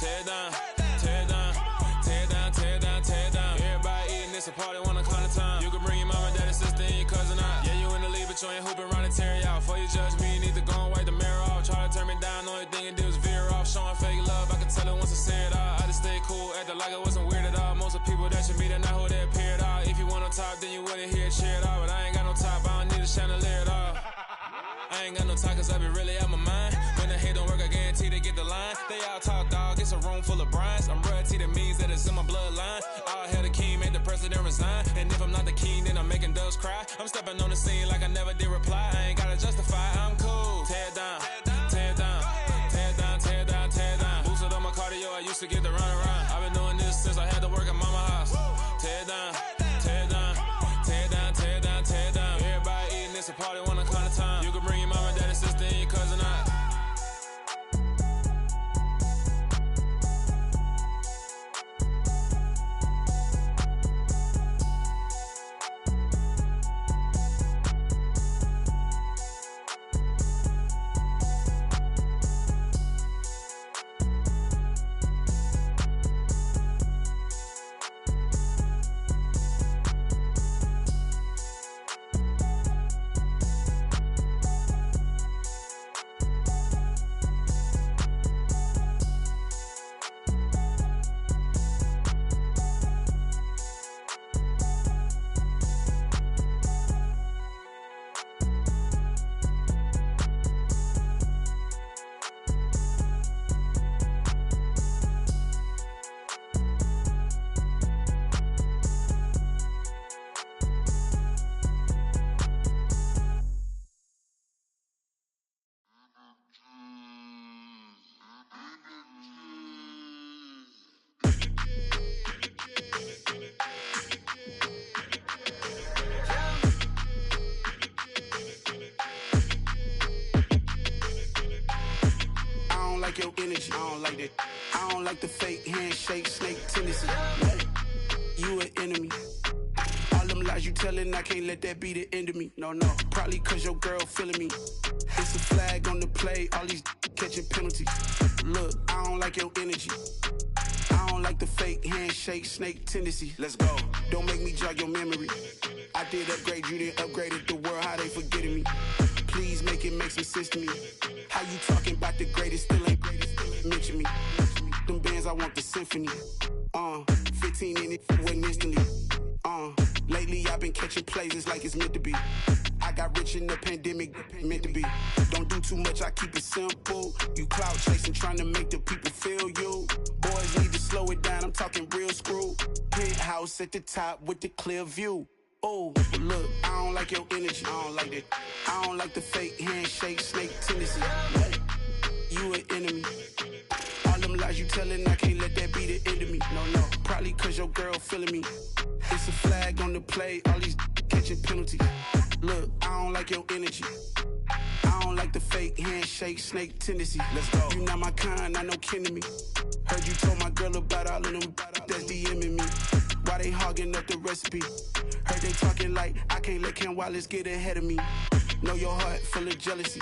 Tear down, tear down, tear down, tear down, tear down. Everybody eating, it's a party, wanna come to time. You can bring your mama, daddy, sister, and your cousin out. Yeah, you in the lead, but you ain't hooping around and tear you out. Before you judge me, you need to go and wipe the mirror off. Try to turn me down, only thing it did was veer off. Showing fake love, I can tell it once I say it all. I just stay cool, acting like it wasn't weird at all. Most of the people that you meet are not who they appear at all. If you want on top, then you wouldn't hear it cheer at all. But I ain't got no top, I don't need a chandelier at all. I ain't got no talk cause I be really out my mind. When the hate don't work, I guarantee they get the line. They all talk dog, it's a room full of brinds. I'm royalty, that means that it's in my bloodline. All hell the king, made the president resign. And if I'm not the king, then I'm making doves cry. I'm stepping on the scene like I never did reply. I ain't gotta justify, I'm cool. Tear down, tear down, tear down, tear down, tear down. Boosted up my cardio, I used to get to run around. I've been doing this since I had to work at mama house. Tear down, tear down, tear down, tear down, tear down. Everybody eating, it's a party, wanna come to time. You can bring your mama, daddy, sister, and your cousin out. that. I don't like the fake handshake, snake tendency. You an enemy. All them lies you telling, I can't let that be the end of me. No, probably cause your girl feeling me. It's a flag on the play, all these catching penalties. Look, I don't like your energy. I don't like the fake handshake, snake tendency. Let's go. Don't make me jog your memory. I did upgrade, you didn't upgrade it. The world, how they forgetting me. Please make it make some sense to me. How you talking about the greatest, still ain't greatest, still ain't mention me. Them bands, I want the symphony. 15 in it, wasn't instantly. Lately I've been catching plays, it's like it's meant to be. I got rich in the pandemic, meant to be. Don't do too much, I keep it simple. You clout chasing, trying to make the people feel you. Boys need to slow it down, I'm talking real screw. Penthouse at the top with the clear view. Oh, look, I don't like your energy, I don't like that. I don't like the fake handshake, snake tendency. You an enemy. All them lies you telling, I can't let that be the end of me. No, probably cause your girl feeling me. It's a flag on the play, all these catching penalties. Look, I don't like your energy. I don't like the fake handshake, snake tendency. Let's go. You not my kind, I know kin to me. Heard you told my girl about all of them that's DMing me. Why they hogging up the recipe? Heard they talking like I can't let Ken Wallace get ahead of me. Know your heart full of jealousy.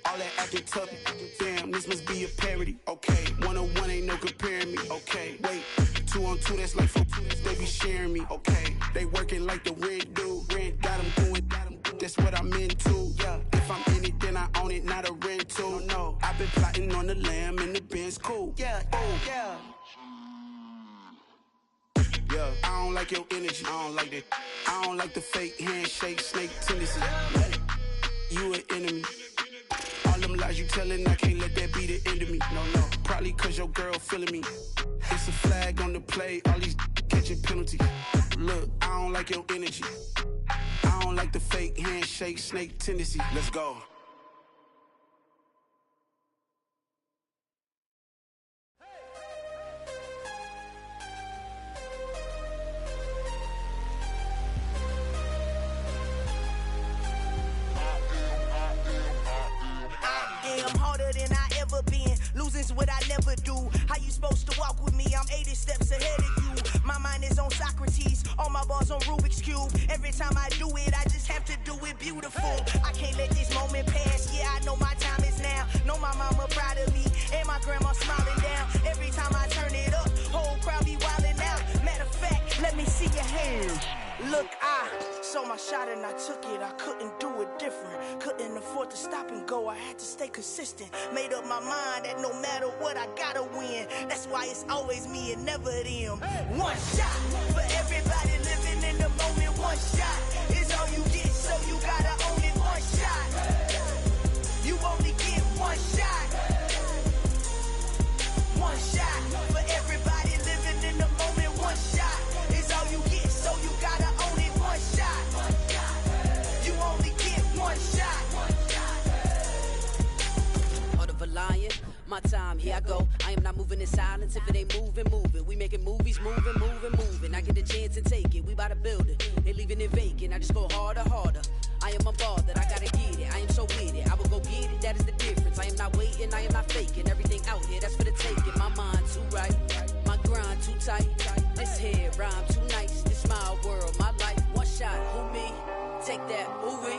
All that acting tough, damn, this must be a parody. Okay, 1-on-1 ain't no comparing me. Okay, wait, 2-on-2, that's like 4-2, they be sharing me. Okay, they working like the rent dude. Rent got them doing, that's what I'm into. Yeah, if I'm in it, then I own it, not a rental. No, I've been plotting on the lamb and the Benz cool. Yeah, yeah. Yeah, I don't like your energy, I don't like that. I don't like the fake handshake, snake tendency. You an enemy. All them lies you telling, I can't let that be the end of me. No, probably cause your girl feeling me. It's a flag on the play, all these catching penalties. Look, I don't like your energy. I don't like the fake handshake, snake tendency. Let's go. Losing's what I never do. How you supposed to walk with me? I'm 80 steps ahead of you. My mind is on Socrates, all my bars on Rubik's Cube. Every time I do it, I just have to do it beautiful. I can't let this moment pass. Yeah, I know my time is now. Know my mama proud of me, and my grandma smiling down. Every time I turn it up, whole crowd be wildin' out. Matter of fact, let me see your hands. Look, I saw my shot and I took it. I couldn't do it different. Couldn't afford to stop and go. I had to stay consistent. Made up my mind that no matter what, I gotta win. That's why it's always me and never them. One shot for everybody living in the moment. One shot is all you get, so you gotta own it. One shot. You only get one shot. One shot for everybody living in the moment. One shot is all you get, so you gotta own it. One shot. You only get one shot. Heart of a lion, my time, here I go. I am not moving in silence. If it ain't moving, move it. We making movies, moving. I get a chance and take it. We bout to build it. They leaving it vacant. I just go harder. I am a ball that I gotta get it. I am so with it. I will go get it. That is the difference. I am not waiting. I am not faking. Everything out here, that's for the taking. My mind too right. My grind too tight. This here rhyme too nice. This my world, my life. One shot, who me? Take that, who we?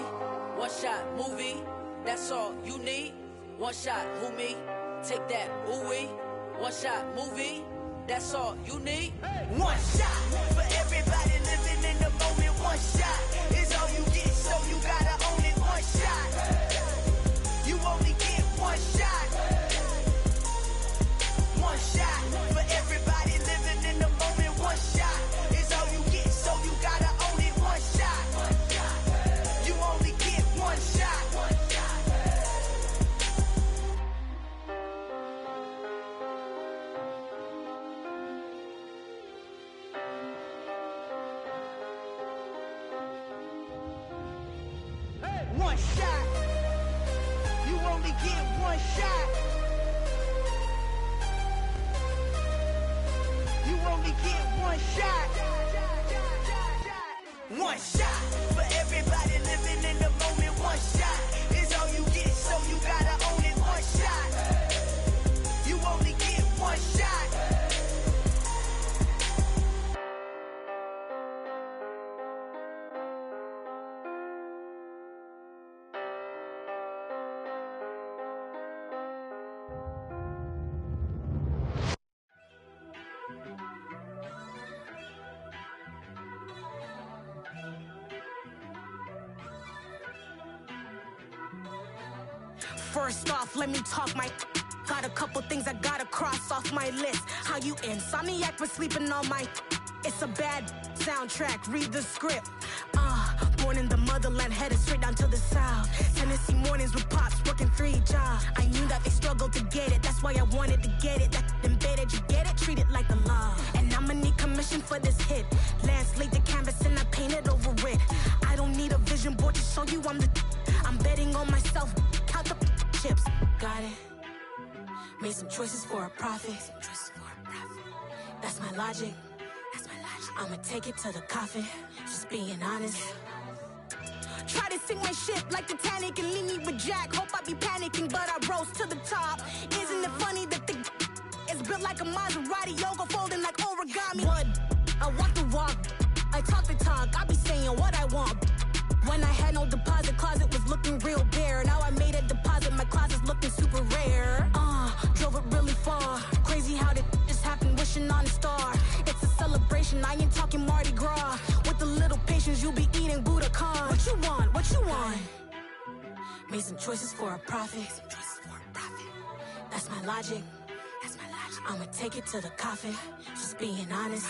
One shot, movie. That's all you need. One shot, who me? Take that, who we? One shot, movie. That's all you need. One shot for everybody living in the moment. One shot is all you get, so you gotta own it. One shot. You only get one shot. One shot for everybody living in the moment. One shot is all you get, so you gotta own it. One shot. You only get one shot. One shot. You only get one shot. You only get one shot. One shot for everybody living in the moment. One shot is all you get, so you gotta own it. One shot. You only get First off, let me talk my. Got a couple things I gotta cross off my list. How you insomniac for sleeping on my. It's a bad soundtrack, read the script. Born in the motherland, headed straight down to the south. Tennessee mornings with pops, working 3 jobs. I knew that they struggled to get it, that's why I wanted to get it. That embedded, you get it, treat it like the law. And I'ma need commission for this hit. Lance laid the canvas and I painted over it. I don't need a vision board to show you I'm betting on myself, count the chips. Got it. Made some choices for a profit. That's my logic. I'ma take it to the coffin, just being honest. Try to sink my ship like Titanic and leave me with Jack. Hope I be panicking, but I rose to the top. Isn't it funny that the is built like a Maserati, yoga folding like origami? What? I walk the walk, I talk the talk, I be saying what I want. When I had no deposit, closet was looking real bare. Now I made a deposit, my closet's looking super rare. Drove it really far. Crazy how that just happened, wishing on a star. It's a celebration, I ain't talking Mardi Gras. With a little patience, you'll be eating Budokan. What you want? What you want? Made some choices for a profit. That's my logic. I'ma take it to the coffin, just being honest.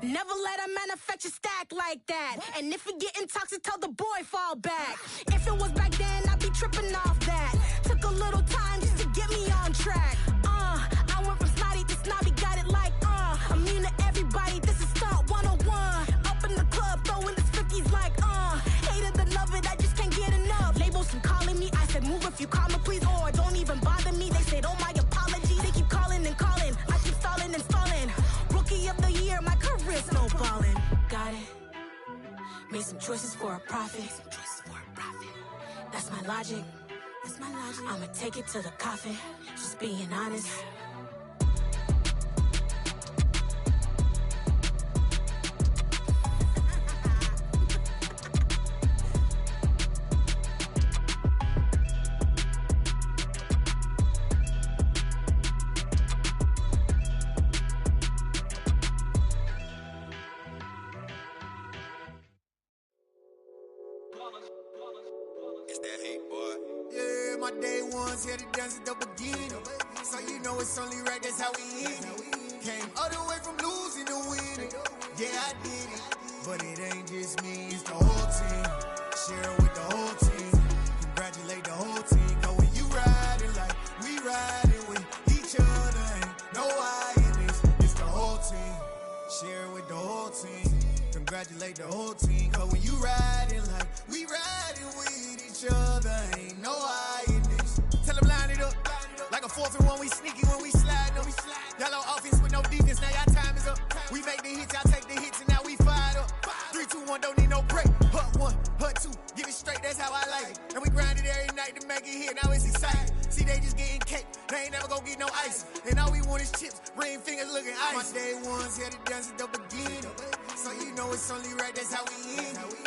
Never let a manufacture stack like that. And if it getting toxic, tell the boy fall back. If it was back then, I'd be tripping off that. Took a little time just to get me on track. I went from snotty to snobby, got it like immune to everybody, this is stunt 101. Up in the club, throwing the 50s like hate it and love it, I just can't get enough. Labels keep calling me, I said move if you call me please, or don't even bother me. They said oh my apologies, they keep calling and calling. I keep stalling and stalling. Rookie of the year, my career snowballing. Got it. Made some choices for a profit. That's my logic. I'ma take it to the coffin, just being honest. My day ones here to dance at the beginning. So you know it's only right, that's how we end it. Came all the way from losing to winning. Yeah, I did it. But it ain't just me, it's the whole team. Share it with the whole team. Congratulate the whole team. Cause when you riding like we riding with each other, ain't no I in this. It's the whole team. Share it with the whole team. Congratulate the whole team. Cause when you riding like we riding with each other, ain't no I in this. Tell them line it up. Like a 4th and 1, we sneaky when we slide them. Y'all on offense with no defense, now y'all time is up. We make the hits, y'all take the hits, and now we fired up. 3, 2, 1, don't need no break. Hut 1, hut 2, give it straight, that's how I like it. And we grind it every night to make it hit, now it's exciting. See, they just getting cake, they ain't never gonna get no ice. And all we want is chips, ring fingers looking ice. My day ones here to dance at the beginning. So you know it's only right, that's how we end it.